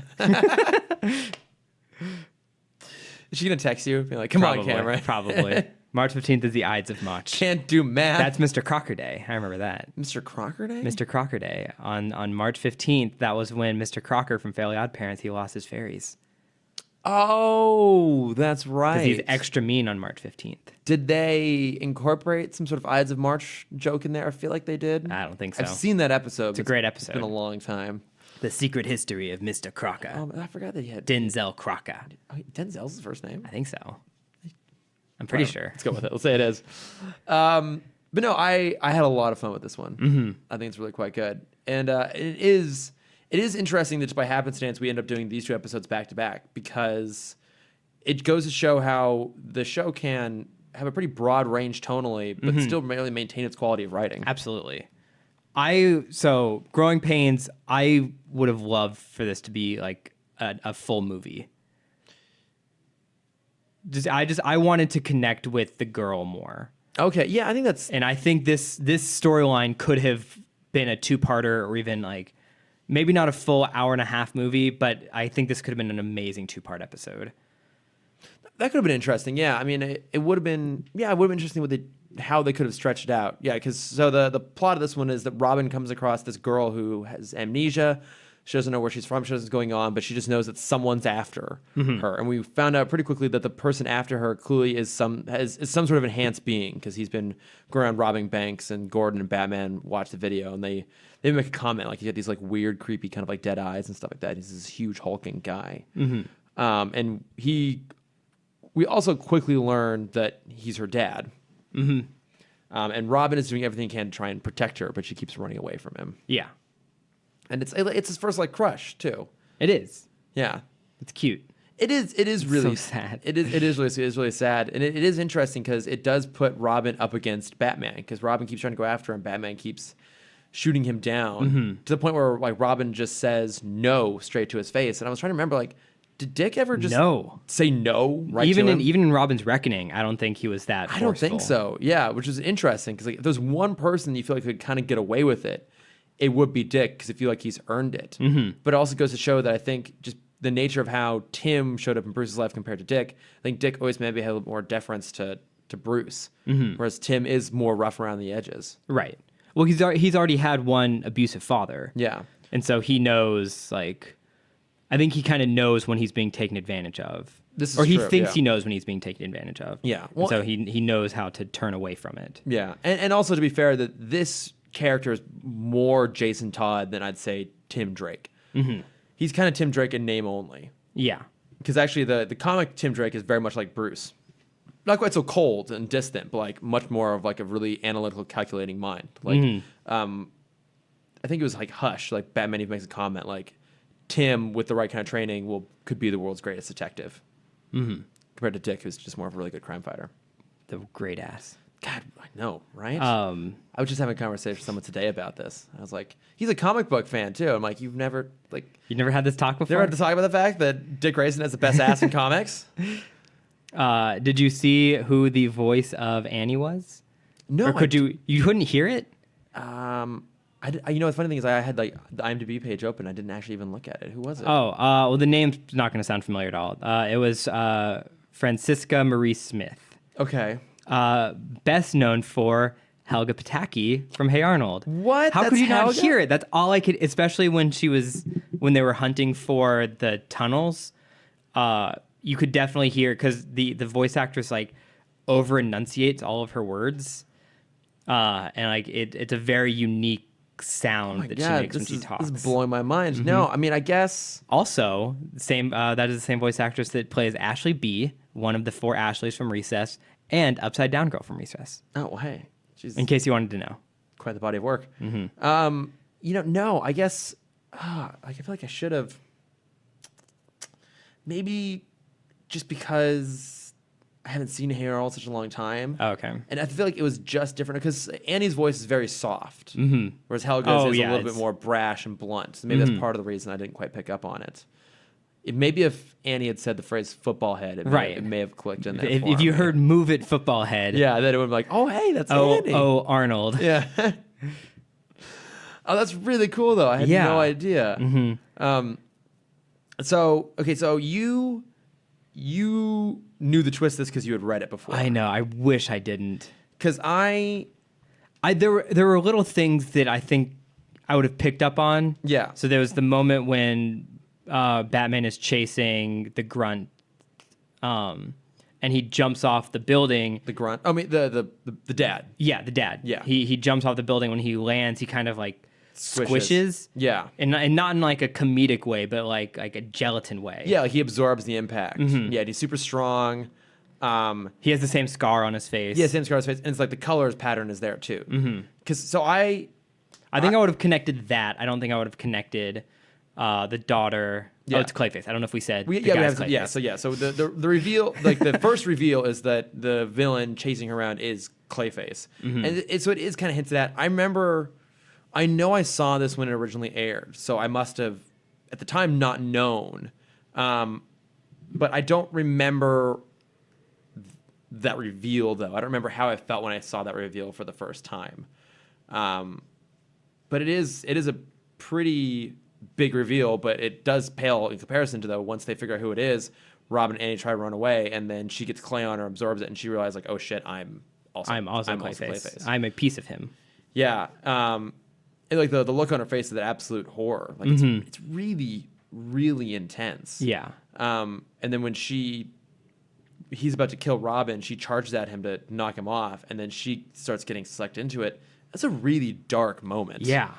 Is she going to text you? Be like, come on, Cameron. Probably. March 15th is the Ides of March. Can't do math. That's Mr. Crocker Day. I remember that. Mr. Crocker Day? Mr. Crocker Day. On March 15th, that was when Mr. Crocker from Fairly Odd Parents, he lost his fairies. Oh, that's right. Because he's extra mean on March 15th. Did they incorporate some sort of Ides of March joke in there? I feel like they did. I don't think so. I've seen that episode. It's a great episode. It's been a long time. The Secret History of Mr. Crocker. I forgot that he had... Denzel Crocker. Oh, Denzel's his first name? I think so. I'm pretty sure. Let's go with it. Let's say it is. But no, I had a lot of fun with this one. Mm-hmm. I think it's really quite good. And it is interesting that just by happenstance we end up doing these two episodes back to back, because it goes to show how the show can have a pretty broad range tonally, but still really maintain its quality of writing. Absolutely. So Growing Pains, I would have loved for this to be like a full movie. I wanted to connect with the girl more. Okay, yeah, I think that's... And I think this storyline could have been a two-parter, or even like maybe not a full hour-and-a-half movie, but I think this could have been an amazing two-part episode. That could have been interesting, yeah. I mean, it would have been... Yeah, it would have been interesting with how they could have stretched it out. Yeah, because so the plot of this one is that Robin comes across this girl who has amnesia. She doesn't know where she's from. She doesn't know what's going on, but she just knows that someone's after her. And we found out pretty quickly that the person after her clearly is some sort of enhanced being, because he's been going around robbing banks, and Gordon and Batman watch the video, and they make a comment like he had these like weird, creepy kind of like dead eyes and stuff like that. He's this huge hulking guy, and we also quickly learned that he's her dad. And Robin is doing everything he can to try and protect her, but she keeps running away from him. Yeah. And it's his first like crush too. It is. Yeah, it's cute. It is really so sad. It is really sad, and it is interesting because it does put Robin up against Batman, because Robin keeps trying to go after him. Batman keeps shooting him down to the point where like Robin just says no straight to his face. And I was trying to remember, like, did Dick ever just say no right even to him? Even in Robin's Reckoning, I don't think he was that forceful. I don't think so. Yeah, which is interesting, because like, if there's one person you feel like could kind of get away with it, it would be Dick, because I feel like he's earned it. But it also goes to show that I think just the nature of how Timm showed up in Bruce's life compared to Dick, I think Dick always maybe had a little more deference to Bruce, whereas Timm is more rough around the edges. Right. Well, he's already had one abusive father. Yeah. And so he knows, like, I think he kind of knows when he's being taken advantage of. He thinks he knows when he's being taken advantage of. Yeah. Well, so he knows how to turn away from it. Yeah. And also, to be fair, that this character is more Jason Todd than I'd say Tim Drake. He's kind of Tim Drake in name only. Yeah. Because actually the comic Tim Drake is very much like Bruce. Not quite so cold and distant, but like much more of like a really analytical, calculating mind. Like, I think it was like Hush, like Batman even makes a comment like, Tim with the right kind of training could be the world's greatest detective. Compared to Dick, who's just more of a really good crime fighter. The great ass. God, I know, right? I was just having a conversation with someone today about this. I was like, he's a comic book fan too. I'm like, you never had this talk before? Never had to talk about the fact that Dick Grayson has the best ass in comics? Did you see who the voice of Annie was? No. Or you couldn't hear it? The funny thing is I had like the IMDb page open. I didn't actually even look at it. Who was it? Well, the name's not going to sound familiar at all. It was Francisca Marie Smith. Okay. Best known for Helga Pataki from Hey Arnold. What? How could you not hear it? That's all I could, especially when they were hunting for the tunnels. You could definitely hear, because the voice actress like over enunciates all of her words. And like it's a very unique sound that she makes when she talks. This is blowing my mind. No, I mean, I guess also that is the same voice actress that plays Ashley B, one of the 4 Ashleys from Recess, and Upside Down Girl from Recess. Oh, well, hey. She's in case you wanted to know. Quite the body of work. No, I guess I feel like I should have, maybe just because I haven't seen Hey Arnold such a long time. Oh, okay. And I feel like it was just different because Annie's voice is very soft, whereas Helga's is a little bit more brash and blunt. So maybe that's part of the reason I didn't quite pick up on it. maybe if Annie had said the phrase football head, it may have clicked in there. If you heard "move it, football head," then it would be like, oh hey, that's Annie. Oh Arnold. Yeah. Oh, that's really cool though. I had no idea. Mm-hmm. So you knew the twist of this because you had read it before. I know. I wish I didn't. Because there were little things that I think I would have picked up on. Yeah. So there was the moment when Batman is chasing the Grunt, and he jumps off the building. The Grunt. I mean the dad. Yeah, the dad. Yeah. He jumps off the building. When he lands, he kind of like squishes. Yeah. And not in like a comedic way, but like a gelatin way. Yeah, like he absorbs the impact. Mm-hmm. Yeah, and he's super strong. He has the same scar on his face. Yeah, same scar on his face, and it's like the colors pattern is there too. Mm-hmm. I think I would have connected that. I don't think I would have connected the daughter. Yeah. Oh, it's Clayface. I don't know if we said. So the reveal, like the first reveal, is that the villain chasing her around is Clayface, and so it is kind of hinted at. I know I saw this when it originally aired, so I must have at the time not known, but I don't remember that reveal though. I don't remember how I felt when I saw that reveal for the first time. But it is a pretty big reveal, but it does pale in comparison to though once they figure out who it is, Robin and Annie try to run away, and then she gets clay on her, absorbs it, and she realizes like, oh shit, I'm also Clayface. I'm a piece of him. Yeah. And like the look on her face of that absolute horror, like it's really, really intense. Yeah. And then when he's about to kill Robin, she charges at him to knock him off, and then she starts getting sucked into it. That's a really dark moment. Yeah.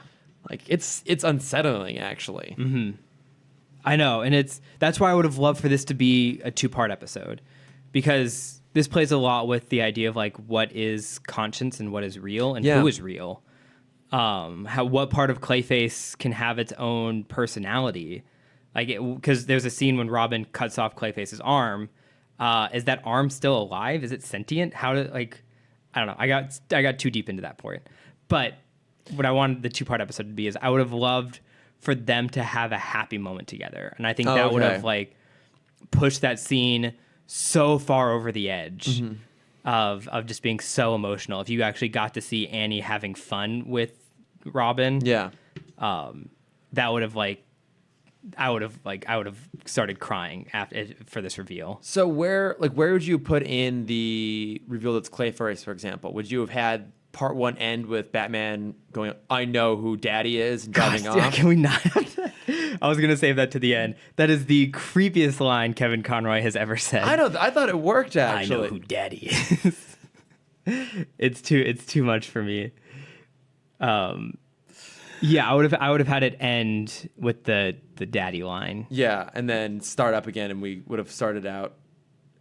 Like it's unsettling actually. Mm-hmm. I know, and that's why I would have loved for this to be a 2-part episode, because this plays a lot with the idea of like what is conscience and what is real and who is real. What part of Clayface can have its own personality, like because there's a scene when Robin cuts off Clayface's arm. Is that arm still alive? Is it sentient? I don't know. I got too deep into that point. But what I wanted the 2-part episode to be is I would have loved for them to have a happy moment together, and I think that would have like pushed that scene so far over the edge of just being so emotional. If you actually got to see Annie having fun with Robin, that would have I would have started crying for this reveal. So where would you put in the reveal that's Clayface, for example? Would you have had part 1 end with Batman going, "I know who Daddy is," and driving off? Yeah, can we not have that? I was gonna save that to the end. That is the creepiest line Kevin Conroy has ever said. I thought it worked actually. I know who Daddy is. It's too much for me. Yeah, I would have had it end with the daddy line. Yeah, and then start up again, and we would have started out.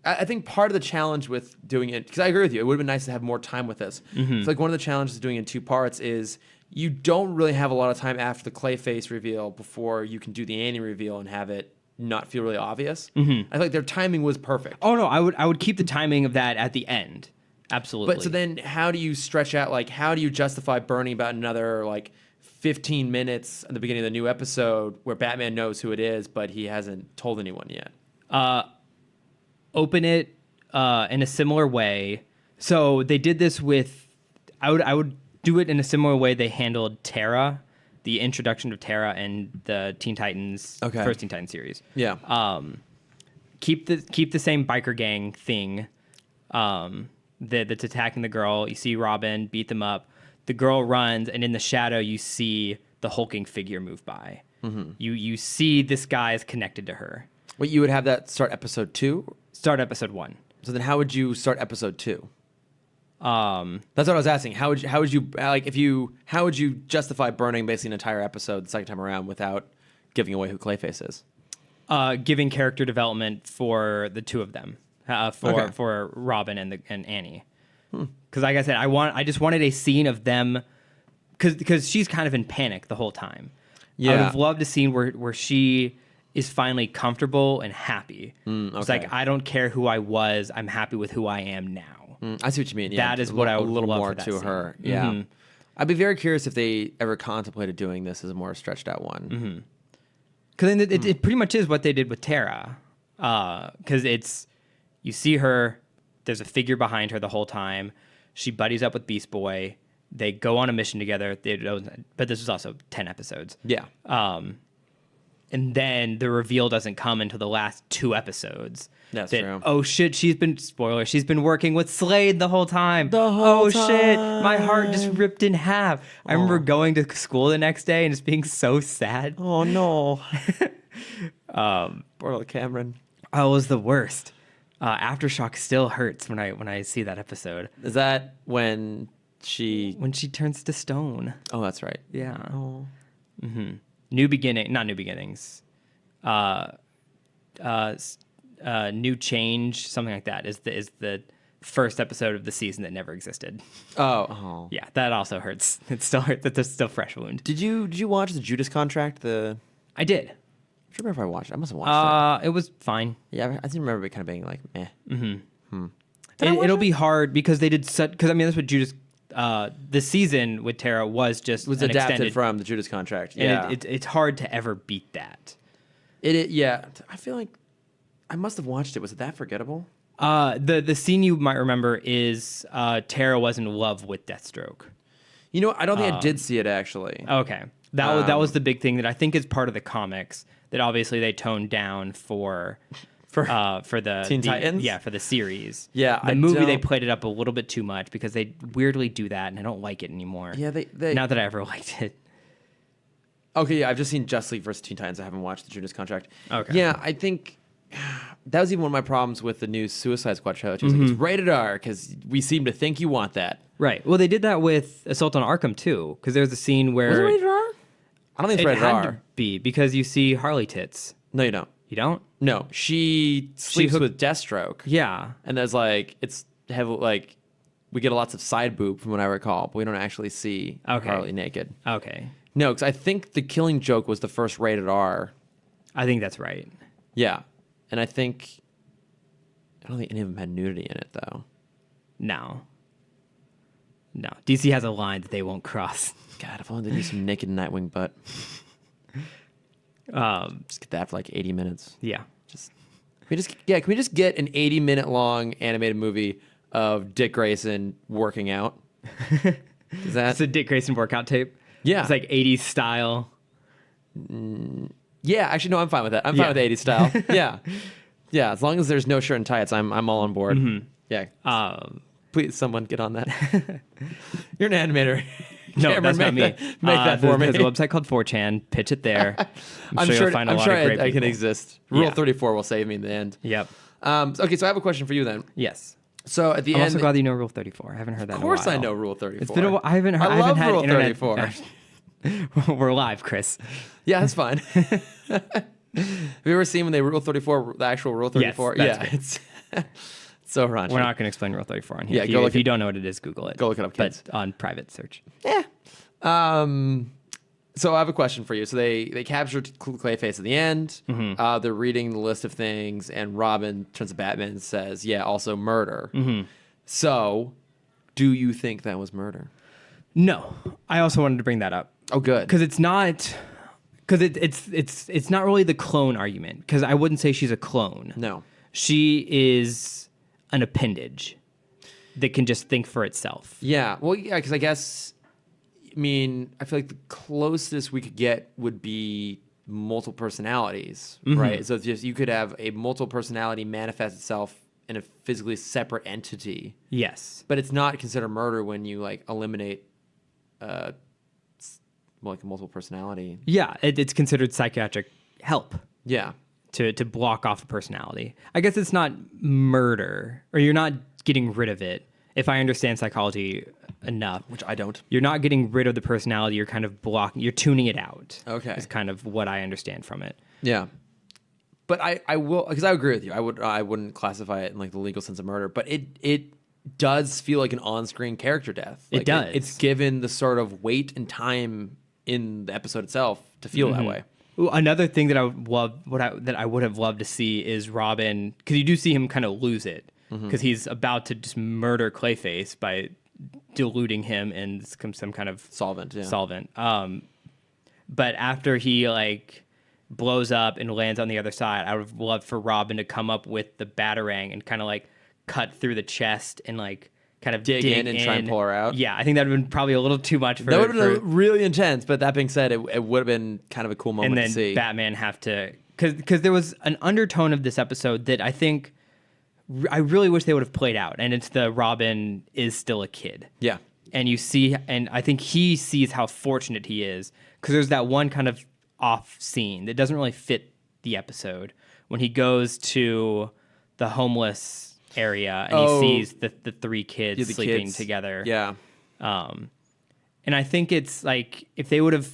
I think part of the challenge with doing it, because I agree with you, it would have been nice to have more time with this. It's like one of the challenges of doing it in 2 parts is you don't really have a lot of time after the Clayface reveal before you can do the Annie reveal and have it not feel really obvious. I feel like their timing was perfect. Oh no, I would keep the timing of that at the end. Absolutely. But so then how do you stretch out, like how do you justify burning about another like 15 minutes at the beginning of the new episode where Batman knows who it is, but he hasn't told anyone yet? Open it in a similar way. So they did this with, I would do it in a similar way they handled Terra, the introduction of Terra and the Teen Titans, first Teen Titans series. Yeah. Keep the same biker gang thing that's attacking the girl. You see Robin beat them up. The girl runs, and in the shadow, you see the hulking figure move by. You see this guy is connected to her. Wait, you would have that start episode 2? Start episode 1. So then how would you start episode 2? That's what I was asking. How would you justify burning basically an entire episode the second time around without giving away who Clayface is? Giving character development for the 2 of them, for Robin and Annie. Because like I said, I just wanted a scene of them, because she's kind of in panic the whole time. Yeah. I would have loved a scene where she is finally comfortable and happy. It's like, I don't care who I was. I'm happy with who I am now. I see what you mean. Yeah, that is what I would a little love more for that to scene. her. Yeah. I'd be very curious if they ever contemplated doing this as a more stretched out one. Because it pretty much is what they did with Tara. Because you see her, there's a figure behind her the whole time. She buddies up with Beast Boy. They go on a mission together. But this was also 10 episodes. Yeah. And then the reveal doesn't come until the last 2 episodes. That's true. Oh shit, she's been working with Slade the whole time. Shit, my heart just ripped in half. I remember going to school the next day and just being so sad. Oh no. Poor little Cameron. Oh, it was the worst. Aftershock still hurts when I see that episode. Is that when she turns to stone? Oh, that's right. Yeah. Oh. Mm-hmm. Not New Beginnings. New Change, something like that, is the first episode of the season that never existed. Oh. Yeah, that also hurts. It still hurts. It's still fresh wound. Did you watch the Judas Contract? I did. I don't remember if I watched it. I must have watched it. It was fine. Yeah, I didn't remember it kind of being like, eh. Mm-hmm. It'll be hard because they did such. Because I mean, that's what Judas. The season with Tara was adapted extended, from the Judas Contract. Yeah, and it's hard to ever beat that. Yeah, I feel like I must have watched it. Was it that forgettable? The scene you might remember is Tara was in love with Deathstroke. You know, I don't think I did see it actually. Okay, that was the big thing that I think is part of the comics that obviously they toned down for the Teen Titans? Yeah, for the series. Yeah, the movie they played it up a little bit too much because they weirdly do that, and I don't like it anymore. Yeah, they not that I ever liked it. Okay, yeah, I've just seen Justice League vs. Teen Titans. I haven't watched the Judas Contract. Okay. Yeah, I think that was even one of my problems with the new Suicide Squad show. It was like, it's rated R because we seem to think you want that. Right. Well, they did that with Assault on Arkham too, because there's a scene where was it rated R? I don't think it's rated had R. to be because you see Harley tits. No, you don't. You don't? No, she sleeps with Deathstroke. Yeah. And there's like, it's heavy, like, we get lots of side boob from what I recall, but we don't actually see Harley naked. Okay. No, because I think The Killing Joke was the first rated R. I think that's right. Yeah. And I don't think any of them had nudity in it, though. No. DC has a line that they won't cross. God, if only they do some naked Nightwing butt. Just get that for like 80 minutes. Yeah. Can we just get an 80-minute long animated movie of Dick Grayson working out? Is that it's a Dick Grayson workout tape? Yeah. It's like 80s style. Yeah, actually, no, I'm fine with that. I'm fine with 80s style. Yeah. Yeah, as long as there's no shirt and tights, I'm all on board. Mm-hmm. Yeah. Please, someone get on that. You're an animator. No, Cameron, that's not me. Make that for me. There's a website called 4chan. Pitch it there. I'm sure you'll find a lot of great I people. can exist. Rule 34 will save me in the end. Yep. Okay, so I have a question for you then. Yes. So at the I'm end, also glad that you know Rule 34. I haven't heard that in a while. Of course I know Rule 34. It's been a while. I haven't love had Rule internet. 34. We're live, Chris. Yeah, that's fine. Have you ever seen when they Rule 34, the actual Rule 34? Yes, it's so raunchy. We're not going to explain Rule 34 on here. Yeah, if you don't know what it is, Google it. Go look it up, kids. But on private search. Yeah. So I have a question for you. So they captured Clayface at the end. Mm-hmm. They're reading the list of things, and Robin turns to Batman and says, "Yeah, also murder." Mm-hmm. So, do you think that was murder? No, I also wanted to bring that up. Oh, good. Because it's not. Because it's not really the clone argument. Because I wouldn't say she's a clone. No, she is an appendage that can just think for itself. Yeah. Well, yeah. Because I guess. I mean, I feel like the closest we could get would be multiple personalities, right? So it's just you could have a multiple personality manifest itself in a physically separate entity. Yes, but it's not considered murder when you like eliminate, like a multiple personality. Yeah, it's considered psychiatric help. Yeah, to block off a personality. I guess it's not murder, or you're not getting rid of it. If I understand psychology enough, which I don't, you're not getting rid of the personality. You're kind of blocking. You're tuning it out. Okay, is kind of what I understand from it. Yeah, but I will, because I agree with you. I wouldn't classify it in like the legal sense of murder, but it does feel like an on-screen character death. Like it does. It's given the sort of weight and time in the episode itself to feel that way. Ooh, another thing that I would love, that I would have loved to see is Robin, because you do see him kind of lose it. Because he's about to just murder Clayface by diluting him in some kind of solvent. But after he like blows up and lands on the other side. I would have loved for Robin to come up with the Batarang and kind of like cut through the chest and like kind of dig in and try and pull her out. Yeah, I think that would have been probably a little too much for that would have been really intense. But that being said, it would have been kind of a cool moment to see. And then Batman have to, because there was an undertone of this episode that I think I really wish they would have played out, and it's the Robin is still a kid. Yeah. And you see, and I think he sees how fortunate he is, because there's that one kind of off scene that doesn't really fit the episode when he goes to the homeless area and he sees the three kids sleeping together. Yeah. And I think it's like if they would have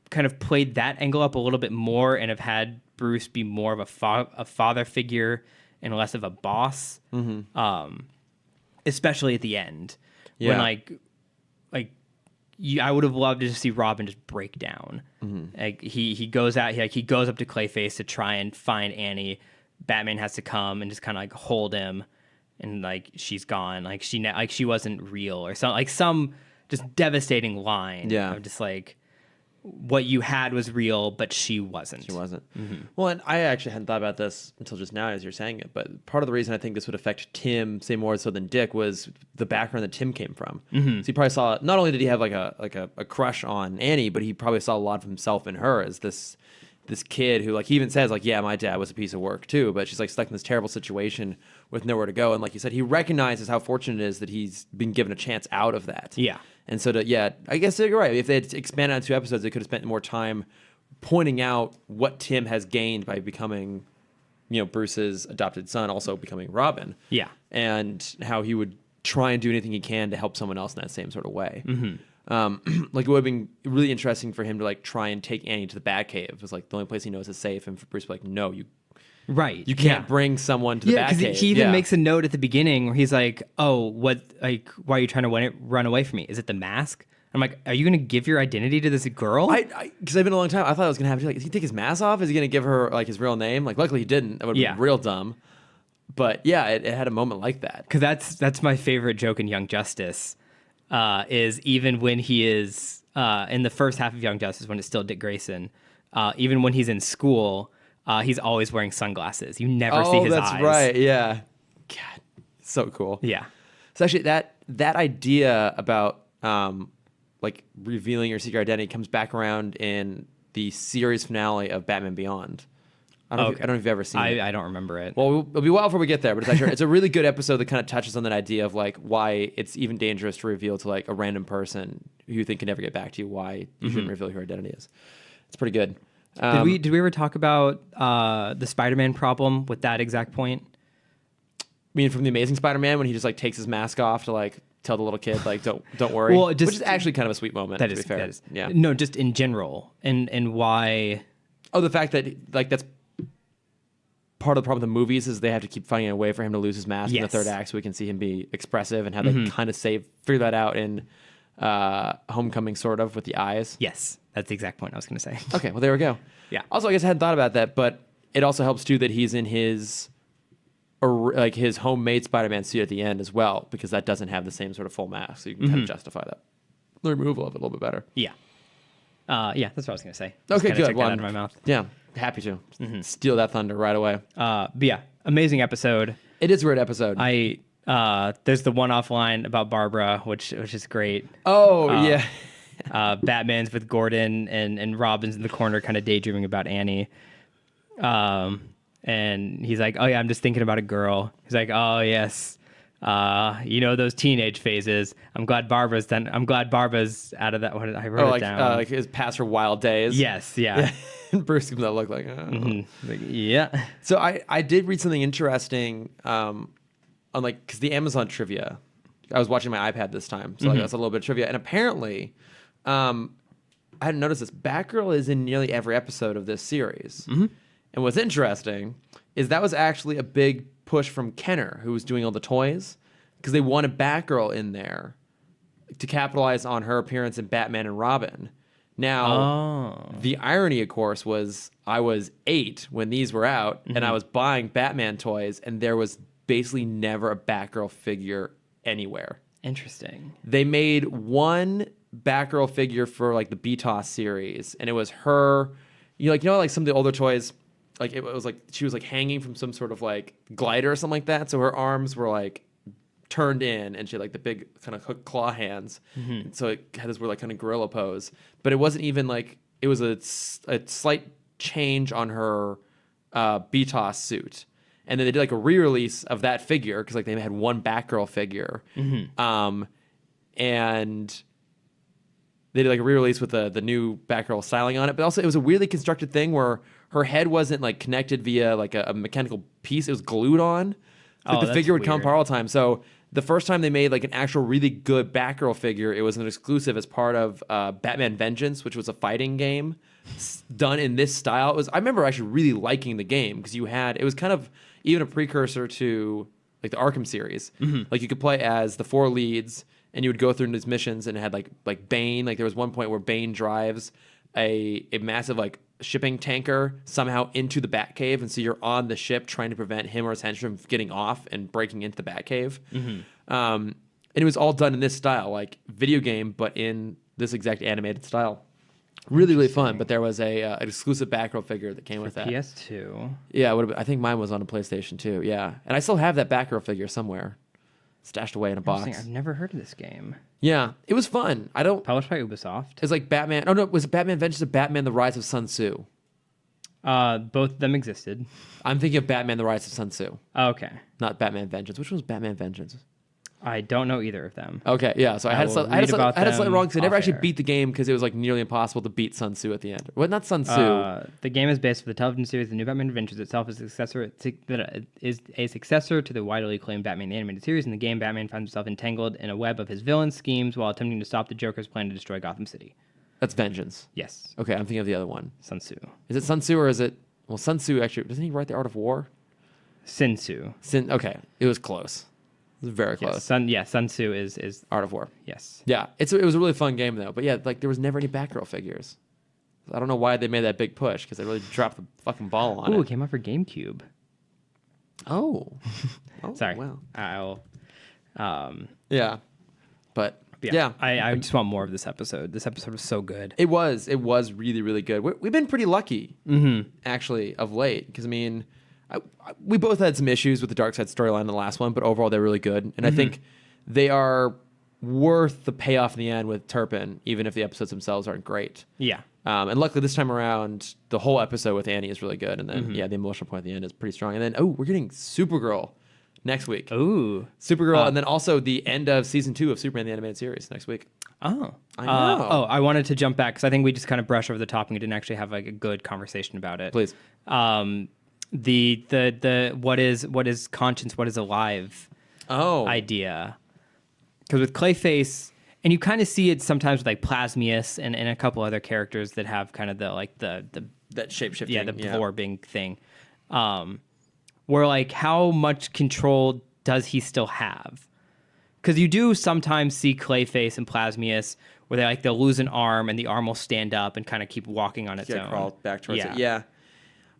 kind of played that angle up a little bit more and have had Bruce be more of a father figure and less of a boss, especially at the end, when I would have loved to just see Robin just break down. Like he goes out, he goes up to Clayface to try and find Annie. Batman has to come and just kind of like hold him, and like she's gone, like she wasn't real or something, like some just devastating line. Yeah, of just like what you had was real, but she wasn't. She wasn't. Well, and I actually hadn't thought about this until just now as you're saying it, but part of the reason I think this would affect Timm, say more so than Dick, was the background that Timm came from. So he probably saw, not only did he have like a crush on Annie, but he probably saw a lot of himself in her as this kid who, like, he even says, like, yeah, my dad was a piece of work too, but she's like stuck in this terrible situation with nowhere to go. And like you said, he recognizes how fortunate it is that he's been given a chance out of that. Yeah. And so, I guess you're right. If they had expanded on 2 episodes, they could have spent more time pointing out what Timm has gained by becoming, Bruce's adopted son, also becoming Robin. Yeah. And how he would try and do anything he can to help someone else in that same sort of way. Like, it would have been really interesting for him to like try and take Annie to the Batcave. It was like the only place he knows is safe, and for Bruce to be like, no, you can't bring someone to the Batcave. Because he even makes a note at the beginning where he's like, oh, what, like, why are you trying to run away from me? Is it the mask? I'm like, are you going to give your identity to this girl? Because I've been a long time, I thought I was going to have to, like, is he take his mask off? Is he going to give her like his real name? Like, luckily he didn't. That would have been real dumb. But yeah, it had a moment like that. Because that's my favorite joke in Young Justice, is even when he is in the first half of Young Justice, when it's still Dick Grayson, even when he's in school, he's always wearing sunglasses. You never see his eyes. Oh, that's right. Yeah. God, so cool. Yeah. So actually, that idea about like revealing your secret identity comes back around in the series finale of Batman Beyond. I don't know if you've ever seen it. I don't remember it. Well, it'll be a while before we get there, but it's a really good episode that kind of touches on that idea of like why it's even dangerous to reveal to like a random person who you think can never get back to you why you shouldn't reveal who your identity is. It's pretty good. Did we ever talk about the Spider-Man problem with that exact point? I mean, from the Amazing Spider-Man when he just like takes his mask off to like tell the little kid like don't worry, which is actually kind of a sweet moment. To be fair, yeah. No, just in general, and why? Oh, the fact that like that's part of the problem with the movies is they have to keep finding a way for him to lose his mask in the third act so we can see him be expressive, and how they kind of figure that out in Homecoming, sort of, with the eyes. Yes, that's the exact point I was going to say. Okay, well, there we go. Yeah. Also, I guess I hadn't thought about that, but it also helps too that he's in his homemade Spider-Man suit at the end as well, because that doesn't have the same sort of full mask, so you can kind of justify that the removal of it a little bit better. Yeah. Yeah, that's what I was going to say. Okay, good. Took that out of my mouth. Yeah, happy to steal that thunder right away. But yeah, amazing episode. It is a weird episode. There's the one-off line about Barbara, which is great. Oh, yeah. Batman's with Gordon and Robin's in the corner kind of daydreaming about Annie. And he's like, oh yeah, I'm just thinking about a girl. He's like, oh yes. Those teenage phases. I'm glad Barbara's out of that. What I wrote it down. Like his past her wild days. Yes, yeah. And Bruce gives that look like, oh. Like, yeah. So I did read something interesting on like, because the Amazon trivia, I was watching my iPad this time, so like, that's a little bit of trivia, and apparently, I hadn't noticed this. Batgirl is in nearly every episode of this series, and what's interesting is that was actually a big push from Kenner, who was doing all the toys, because they wanted Batgirl in there to capitalize on her appearance in Batman and Robin. Now, the irony, of course, was I was 8 when these were out, and I was buying Batman toys, and there was basically never a Batgirl figure anywhere. Interesting. They made one Batgirl figure for like the BTOS series, and it was her like some of the older toys, like it was like she was like hanging from some sort of like glider or something like that. So her arms were like turned in, and she had like the big kind of hook claw hands. And so it had this weird like kind of gorilla pose. But it wasn't even like it was a slight change on her BTOS suit. And then they did like a re-release of that figure because like they had one Batgirl figure, and they did like a re-release with the new Batgirl styling on it. But also it was a weirdly constructed thing where her head wasn't like connected via like a mechanical piece; it was glued on. Like the figure would come apart all the time. So the first time they made like an actual really good Batgirl figure, it was an exclusive as part of Batman Vengeance, which was a fighting game done in this style. I remember actually really liking the game because it was kind of even a precursor to like the Arkham series. Like you could play as the 4 leads, and you would go through these missions, and it had like Bane. Like there was one point where Bane drives a massive like shipping tanker somehow into the Batcave, and so you're on the ship trying to prevent him or his henchmen from getting off and breaking into the Batcave. And it was all done in this style, like video game, but in this exact animated style. Really, really fun. But there was an exclusive Batgirl figure that came with that. PS2. Yeah, I think mine was on a PlayStation 2. Yeah, and I still have that Batgirl figure somewhere, stashed away in a box. I've never heard of this game. Yeah, it was fun. Published by Ubisoft. It's like Batman. Oh no, was it Batman Vengeance or Batman: The Rise of Sun Tzu? Both of them existed. I'm thinking of Batman: The Rise of Sun Tzu. Oh, okay. Not Batman Vengeance. Which one was Batman Vengeance? I don't know either of them. Okay, yeah. So I had it slightly wrong because I never actually beat the game because it was like nearly impossible to beat Sun Tzu at the end. Well, not Sun Tzu. The game is based for the television series. The new Batman Adventures itself is a successor to the widely acclaimed Batman the Animated Series. In the game, Batman finds himself entangled in a web of his villain schemes while attempting to stop the Joker's plan to destroy Gotham City. That's Vengeance. Yes. Okay, I'm thinking of the other one. Sun Tzu. Is it Sun Tzu or is it... Well, Sun Tzu actually... Doesn't he write The Art of War? Sin Tzu. Okay, it was close. It was very close. Sun Tzu is Art of War. Yes. Yeah, it was a really fun game though. But yeah, like there was never any Batgirl figures. I don't know why they made that big push because they really dropped the fucking ball on it. Ooh, it came out for GameCube. Oh. Sorry. Wow. Yeah. But yeah. I just want more of this episode. This episode was so good. It was really, really good. We've been pretty lucky, actually, of late. Because, I mean, we both had some issues with the Darkseid storyline in the last one, but overall they're really good. And I think they are worth the payoff in the end with Turpin, even if the episodes themselves aren't great. Yeah. And luckily this time around, the whole episode with Annie is really good. And then, the emotional point at the end is pretty strong. And then, we're getting Supergirl next week. Ooh. Supergirl, and then also the end of season 2 of Superman the Animated Series next week. Oh. I know. I wanted to jump back because I think we just kind of brushed over the topic and didn't actually have like a good conversation about it. Please. The what is conscience, what is alive idea. Because with Clayface, and you kind of see it sometimes with like Plasmius and a couple other characters that have kind of that shape-shifting. The absorbing thing. Where like how much control does he still have? Because you do sometimes see Clayface and Plasmius where they'll lose an arm and the arm will stand up and kind of keep walking on its own. Crawl back towards it. Yeah.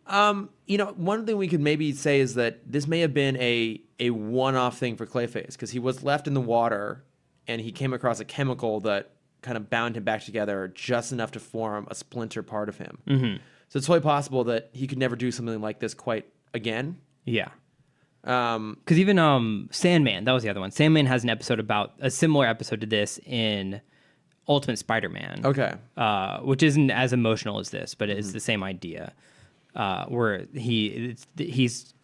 One thing we could maybe say is that this may have been a one-off thing for Clayface because he was left in the water and he came across a chemical that kind of bound him back together just enough to form a splinter part of him. So it's totally possible that he could never do something like this quite again. Yeah. Because even Sandman, that was the other one. Sandman has an episode about a similar episode to this in Ultimate Spider-Man. Okay. Which isn't as emotional as this, but it's the same idea. Where he's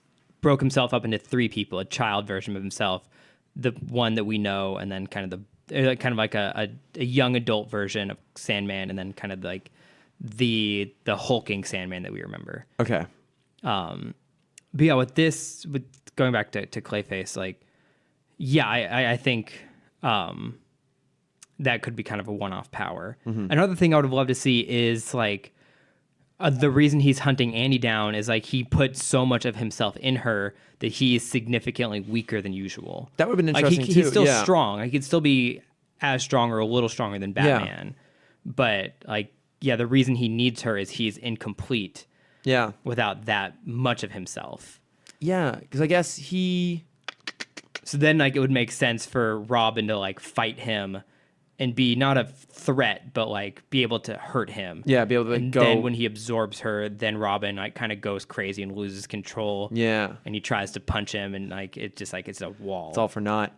broke himself up into 3 people, a child version of himself, the one that we know, and then kind of like a young adult version of Sandman, and then kind of like the hulking Sandman that we remember. Okay. But yeah, with going back to Clayface, like, yeah, I think that could be kind of a one-off power. Another thing I would have loved to see is like the reason he's hunting Annie down is like he put so much of himself in her that he is significantly weaker than usual. That would have been interesting like too. He's still strong. Like, he could still be as strong or a little stronger than Batman. But like, yeah, the reason he needs her is he's incomplete. Yeah. Without that much of himself. Yeah, because I guess he... So then, like, it would make sense for Robin to, like, fight him and be not a threat, but like be able to hurt him. Yeah, be able to and go. Then when he absorbs her, then Robin like kind of goes crazy and loses control. Yeah, and he tries to punch him, and like it's just like it's a wall. It's all for naught.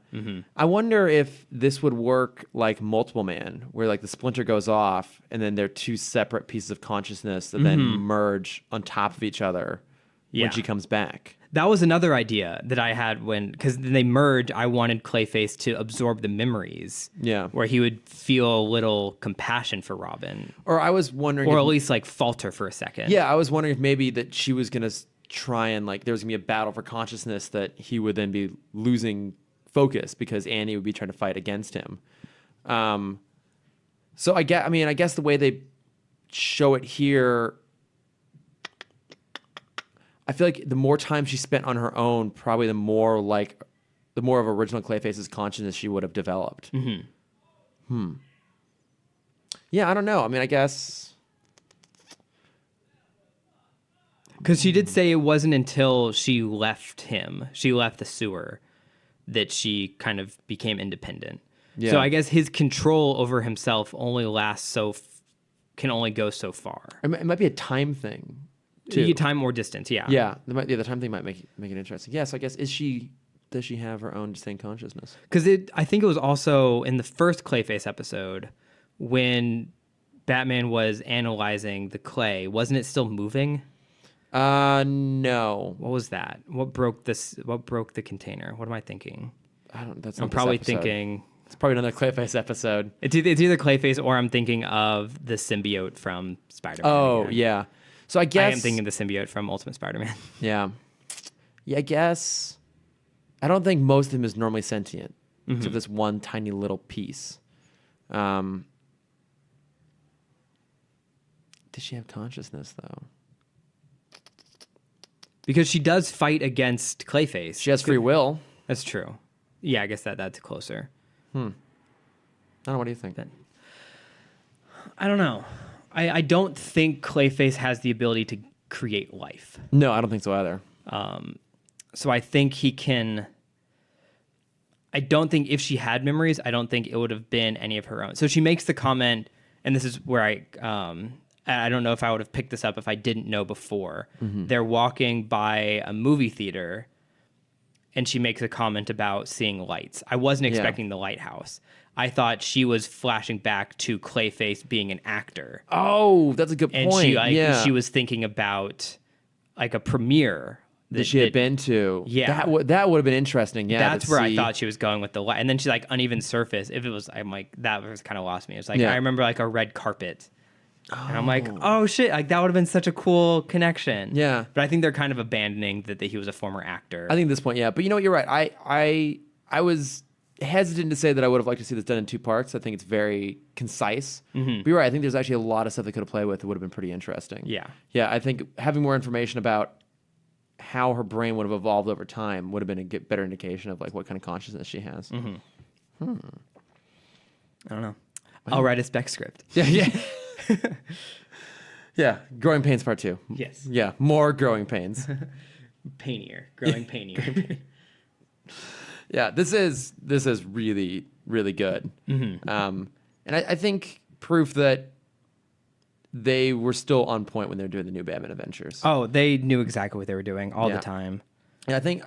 I wonder if this would work like Multiple Man, where like the splinter goes off, and then they're two separate pieces of consciousness that then merge on top of each other when she comes back. That was another idea that I had because they merged. I wanted Clayface to absorb the memories. Yeah. Where he would feel a little compassion for Robin. Or I was wondering. Or at least like falter for a second. Yeah, I was wondering if maybe that she was going to try and like there was going to be a battle for consciousness that he would then be losing focus because Annie would be trying to fight against him. So I guess the way they show it here, I feel like the more time she spent on her own, probably the more of original Clayface's consciousness she would have developed. Yeah, I don't know. I mean, I guess because she did say it wasn't until she left the sewer, that she kind of became independent. Yeah. So I guess his control over himself only can only go so far. It might be a time thing. Time or distance, yeah. Yeah, the time thing might make it interesting. Yeah, so I guess does she have her own distinct consciousness? Because I think it was also in the first Clayface episode when Batman was analyzing the clay. Wasn't it still moving? No. What was that? What broke the container? What am I thinking? I'm probably thinking. It's probably another Clayface episode. It's either Clayface or I'm thinking of the symbiote from Spider-Man. Oh, again. Yeah. So I guess I am thinking of the symbiote from Ultimate Spider-Man. Yeah. I guess I don't think most of him is normally sentient. Except this one tiny little piece. Does she have consciousness though? Because she does fight against Clayface. She has free will. That's true. Yeah, I guess that's closer. I don't know. What do you think? I don't know. I don't think Clayface has the ability to create life. No, I don't think so either. So I think he can. I don't think if she had memories, I don't think it would have been any of her own. So she makes the comment, and this is where I don't know if I would have picked this up if I didn't know before. They're walking by a movie theater, and she makes a comment about seeing lights. I wasn't expecting the lighthouse. I thought she was flashing back to Clayface being an actor. Oh, that's a good point. And she was thinking about like a premiere that she had been to. Yeah. That would have been interesting. Yeah. That's where I thought she was going with the light. And then she's like uneven surface. If it was, I'm like, that was kind of lost me. It's like, I remember like a red carpet. And I'm like, oh shit, like that would have been such a cool connection. Yeah. But I think they're kind of abandoning that he was a former actor. I think at this point, yeah. But you know what, you're right. I was hesitant to say that I would have liked to see this done in two parts. I think it's very concise. But you're right. I think there's actually a lot of stuff they could have played with that would have been pretty interesting. Yeah. Yeah, I think having more information about how her brain would have evolved over time would have been a better indication of like what kind of consciousness she has. I don't know. I'll write a spec script. Yeah. Yeah, Growing Pains Part 2. Yes. Yeah, more Growing Pains. Growing painier. Yeah, this is really, really good. And I think proof that they were still on point when they were doing the new Batman Adventures. Oh, they knew exactly what they were doing all the time. Yeah, I think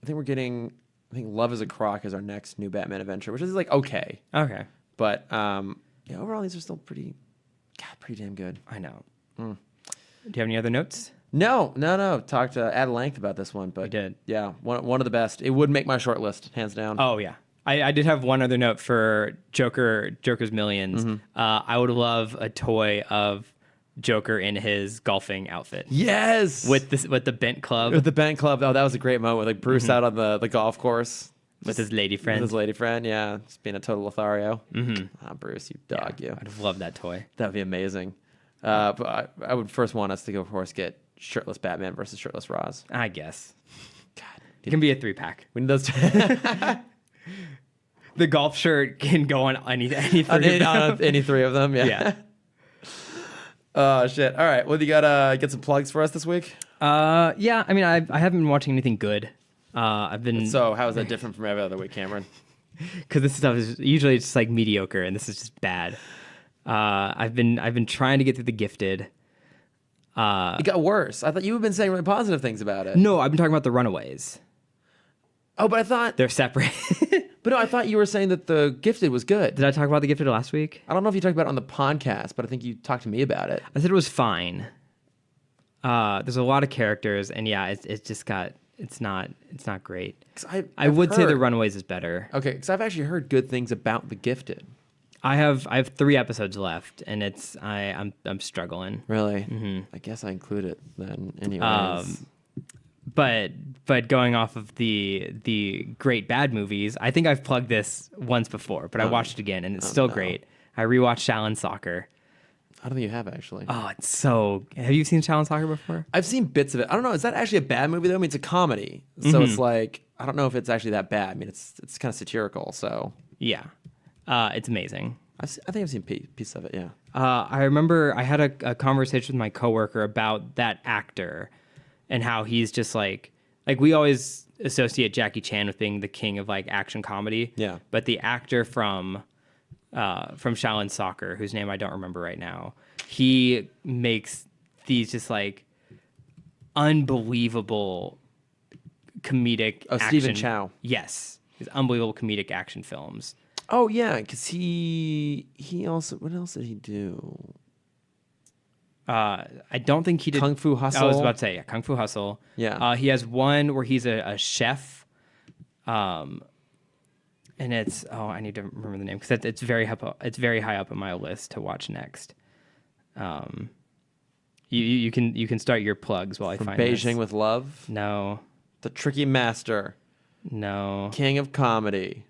we're getting. I think Love Is a Croc is our next new Batman adventure, which is like okay. Okay. But overall these are still pretty damn good. I know. Do you have any other notes? No. Talked at length about this one, but we did. Yeah, one of the best. It would make my short list, hands down. Oh yeah. I did have one other note for Joker's Millions. I would love a toy of Joker in his golfing outfit. Yes, with the bent club. With the bent club. Oh, that was a great moment. Like Bruce out on the golf course with his lady friend. Yeah, just being a total Lothario. Bruce, you dog, you. I'd love that toy. That'd be amazing. But I would first want us to go, of course, get shirtless Batman versus shirtless Roz. I guess. God, it can be a 3-pack. We need those. The golf shirt can go on any three of them. Yeah. Oh shit! All right. Well, you gotta get some plugs for us this week. Yeah. I mean, I haven't been watching anything good. I've been. So how is that different from every other week, Cameron? because this stuff is usually just like mediocre, and this is just bad. I've been trying to get through The Gifted. It got worse. I thought you had been saying really positive things about it. No, I've been talking about The Runaways. Oh, but I thought they're separate. But no, I thought you were saying that The Gifted was good. Did I talk about The Gifted last week? I don't know if you talked about it on the podcast, but I think you talked to me about it. I said it was fine. There's a lot of characters, and yeah, it's not great. I would say The Runaways is better. Okay, because I've actually heard good things about The Gifted. I have 3 episodes left, and I'm struggling. Really? Mm-hmm. I guess I include it then, anyways. But going off of the great bad movies, I think I've plugged this once before, but I watched it again, and it's still great. I rewatched Shaolin Soccer. I don't think you have, actually. Oh, it's so... Have you seen Shaolin Soccer before? I've seen bits of it. I don't know. Is that actually a bad movie, though? I mean, it's a comedy. So it's like... I don't know if it's actually that bad. I mean, it's kind of satirical, so... Yeah. It's amazing. I think I've seen pieces of it, yeah. I remember I had a conversation with my coworker about that actor and how he's just like we always associate Jackie Chan with being the king of like action comedy. Yeah. But the actor from Shaolin Soccer, whose name I don't remember right now, he makes these just like unbelievable comedic action. Stephen Chow. Yes. These unbelievable comedic action films. Oh, yeah, because he also... What else did he do? I don't think he did... Kung Fu Hustle? I was about to say, yeah, Kung Fu Hustle. Yeah. He has one where he's a chef. And it's... Oh, I need to remember the name, because it's very high up on my list to watch next. You can start your plugs while I find Beijing this. with Love? No. The Tricky Master? No. King of Comedy?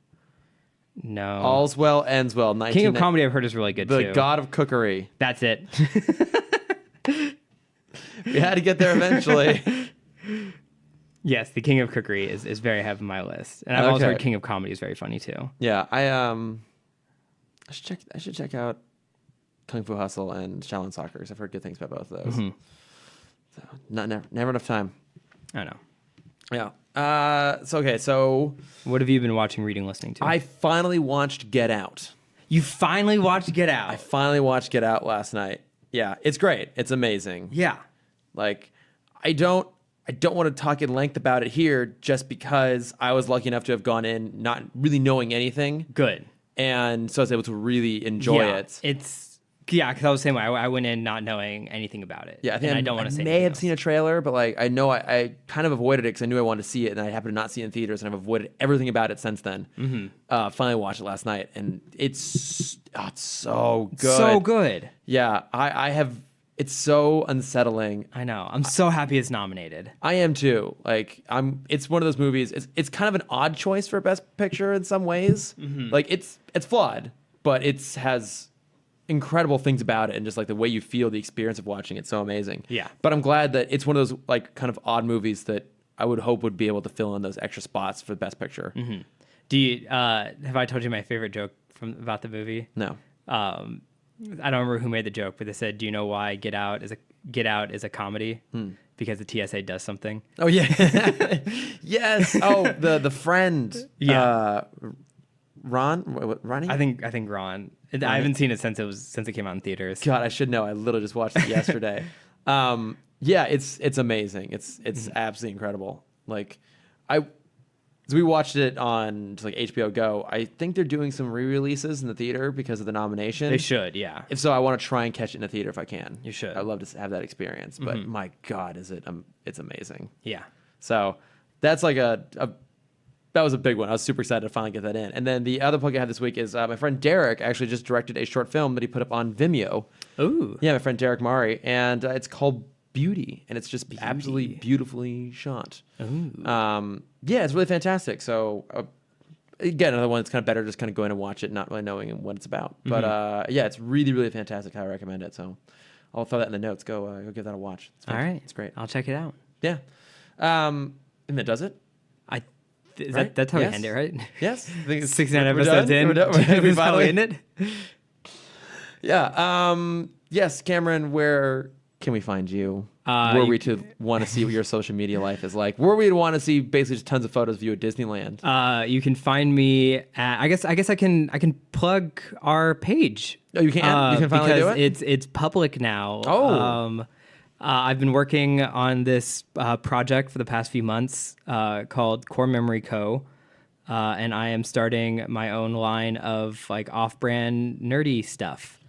No. All's Well, Ends Well. King of Comedy I've heard is really good, too. The God of Cookery. That's it. We had to get there eventually. Yes, The King of Cookery is very high on my list. And I've also heard King of Comedy is very funny, too. Yeah, I should check out Kung Fu Hustle and Shaolin Soccer, because I've heard good things about both of those. Mm-hmm. So, never enough time. I know. Yeah. So what have you been watching, reading, listening to? I finally watched Get Out. You finally watched Get Out? I finally watched Get Out last night. Yeah, it's great. It's amazing. Yeah. Like, I don't want to talk in length about it here, just because I was lucky enough to have gone in not really knowing anything. Good. And so I was able to really enjoy it. Because I was the same way. I went in not knowing anything about it. Yeah, I think I don't want to say. I may have seen a trailer, but like I know I kind of avoided it because I knew I wanted to see it, and I happened to not see it in theaters, and I've avoided everything about it since then. Mm-hmm. Finally watched it last night, and it's so good. So good. Yeah, I have. It's so unsettling. I know. I'm so happy it's nominated. I am too. Like it's one of those movies. It's kind of an odd choice for Best Picture in some ways. Mm-hmm. Like it's flawed, but it has incredible things about it, and just like the way you feel the experience of watching it, so amazing. Yeah. But I'm glad that it's one of those like kind of odd movies that I would hope would be able to fill in those extra spots for the Best Picture. Mm-hmm. Do you have I told you my favorite joke about the movie? No. I don't remember who made the joke, but they said, "Do you know why Get Out is a comedy? Because the TSA does something." Oh yeah. Yes. Oh, the friend. Yeah. Ronnie? I think Ron. I haven't seen it since it came out in theaters. God, I should know. I literally just watched it yesterday. Yeah, it's amazing. It's absolutely incredible. Like so we watched it on like HBO GO. I think they're doing some re-releases in the theater because of the nomination. They should, yeah. If so, I want to try and catch it in the theater if I can. You should. I'd love to have that experience. But my God, it's amazing. Yeah. So that's like that was a big one. I was super excited to finally get that in. And then the other plug I had this week is my friend Derek actually just directed a short film that he put up on Vimeo. Ooh. Yeah, my friend Derek Mari. And it's called Beauty. And it's just absolutely beautifully shot. Ooh. Yeah, it's really fantastic. So, again, another one that's kind of better just kind of going and watch it, not really knowing what it's about. But, yeah, it's really, really fantastic. I recommend it. So I'll throw that in the notes. Go give that a watch. All right. It's great. I'll check it out. Yeah. And that does it? That's how we end it, right? Yes. I think it's 69 episodes in. We're finally in it. Yeah. Yes, Cameron, where can we find you? Were we to want to see what your social media life is like? Were we to want to see basically just tons of photos of you at Disneyland? You can find me at, I guess I can plug our page. Oh, you can? You can finally do it? Because it's public now. Oh. I've been working on this project for the past few months called Core Memory Co. And I am starting my own line of like off-brand nerdy stuff.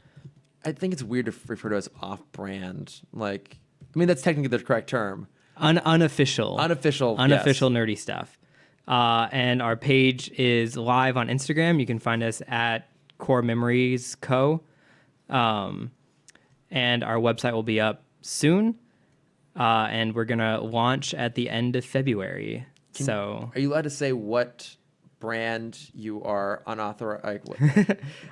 I think it's weird to refer to it as off-brand. Like, I mean, that's technically the correct term. Unofficial yes. nerdy stuff. And our page is live on Instagram. You can find us at Core Memories Co. And our website will be up soon. And we're going to launch at the end of February. Are you allowed to say what brand you are unauthorized?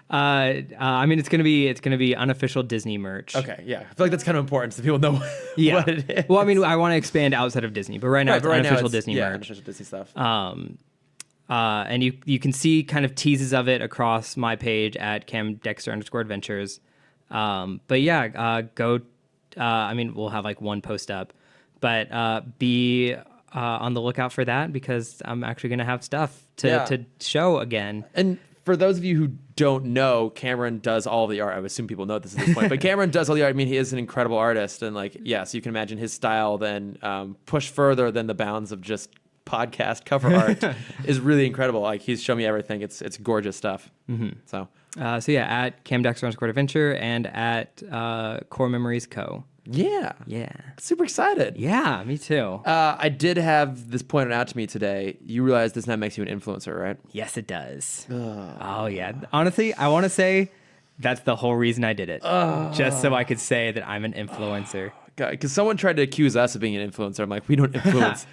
I mean, it's gonna be unofficial Disney merch. Okay, yeah, I feel like that's kind of important so people know what it is. Well, I mean, I want to expand outside of Disney, but right now it's unofficial Disney merch. Unofficial Disney stuff. And you can see kind of teases of it across my page at @CamDexter_adventures. But yeah, go. I mean, we'll have like one post up, but be on the lookout for that because I'm actually going to have stuff to show again. And for those of you who don't know, Cameron does all the art. I would assume people know this at this point, but Cameron does all the art. I mean, he is an incredible artist. And like, so you can imagine his style then push further than the bounds of just podcast cover art is really incredible. Like he's shown me everything. It's gorgeous stuff. Mm-hmm. So yeah, at CamDexter_adventure and at Core Memories Co. Yeah. Super excited. Yeah, me too. I did have this pointed out to me today. You realize this now makes you an influencer, right? Yes, it does. Oh, yeah. Honestly, I want to say that's the whole reason I did it. Just so I could say that I'm an influencer. Because someone tried to accuse us of being an influencer. I'm like, we don't influence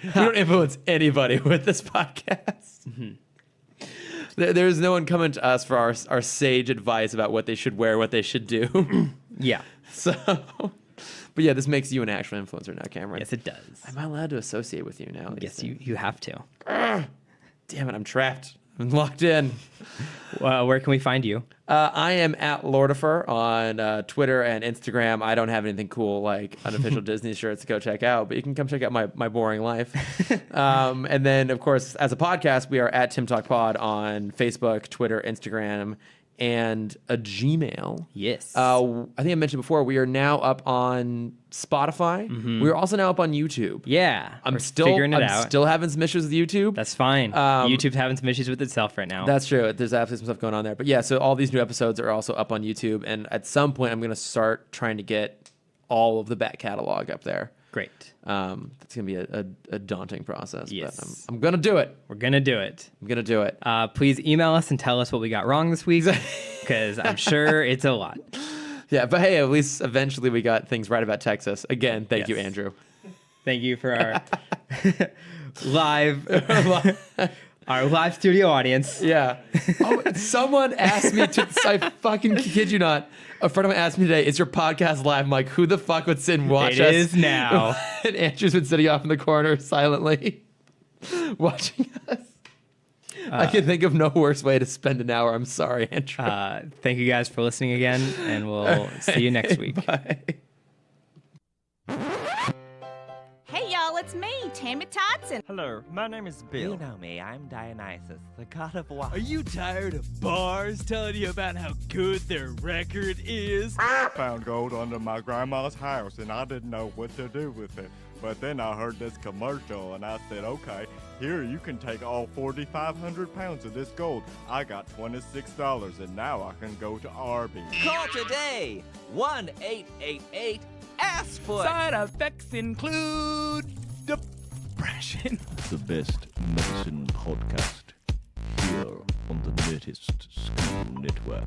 anybody with this podcast. Mm-hmm. There's no one coming to us for our sage advice about what they should wear, what they should do. Yeah. So... But yeah, this makes you an actual influencer now, Cameron. Yes, it does. Am I allowed to associate with you now? Yes, you have to. Damn it, I'm trapped. I'm locked in. Where can we find you? I am at Lordifer on Twitter and Instagram. I don't have anything cool like unofficial Disney shirts to go check out, but you can come check out my boring life. And then, of course, as a podcast, we are at Timm Talk Pod on Facebook, Twitter, Instagram, and a Gmail. Yes. I think I mentioned before, we are now up on Spotify. Mm-hmm. We're also now up on YouTube. Yeah. I'm still having some issues with YouTube. That's fine. YouTube's having some issues with itself right now. That's true. There's absolutely some stuff going on there. But yeah, so all these new episodes are also up on YouTube. And at some point, I'm going to start trying to get all of the back catalog up there. Great. It's going to be a daunting process. Yes. But I'm going to do it. We're going to do it. I'm going to do it. Please email us and tell us what we got wrong this week because I'm sure it's a lot. Yeah, but hey, at least eventually we got things right about Texas. Again, thank you, Andrew. Thank you for our live studio audience. Yeah. Oh, someone asked me to, I fucking kid you not, a friend of mine asked me today, is your podcast live? I'm like, who the fuck would sit and watch us? It is now. And Andrew's been sitting off in the corner silently watching us. I can think of no worse way to spend an hour. I'm sorry, Andrew. Thank you guys for listening again, and we'll see you next week. Bye. Hey y'all, it's me, Tammy Totson. Hello, my name is Bill. You know me, I'm Dionysus, the god of wine. Are you tired of bars telling you about how good their record is? Found gold under my grandma's house and I didn't know what to do with it. But then I heard this commercial and I said, okay, here you can take all 4,500 pounds of this gold. I got $26 and now I can go to Arby's. Call today, 1-888-ASSFOOT. Side effects include depression. The best medicine podcast here on the Nerdist School Network.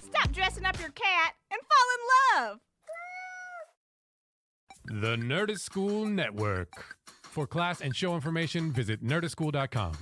Stop dressing up your cat and fall in love. The Nerdist School Network. For class and show information, visit nerdistschool.com.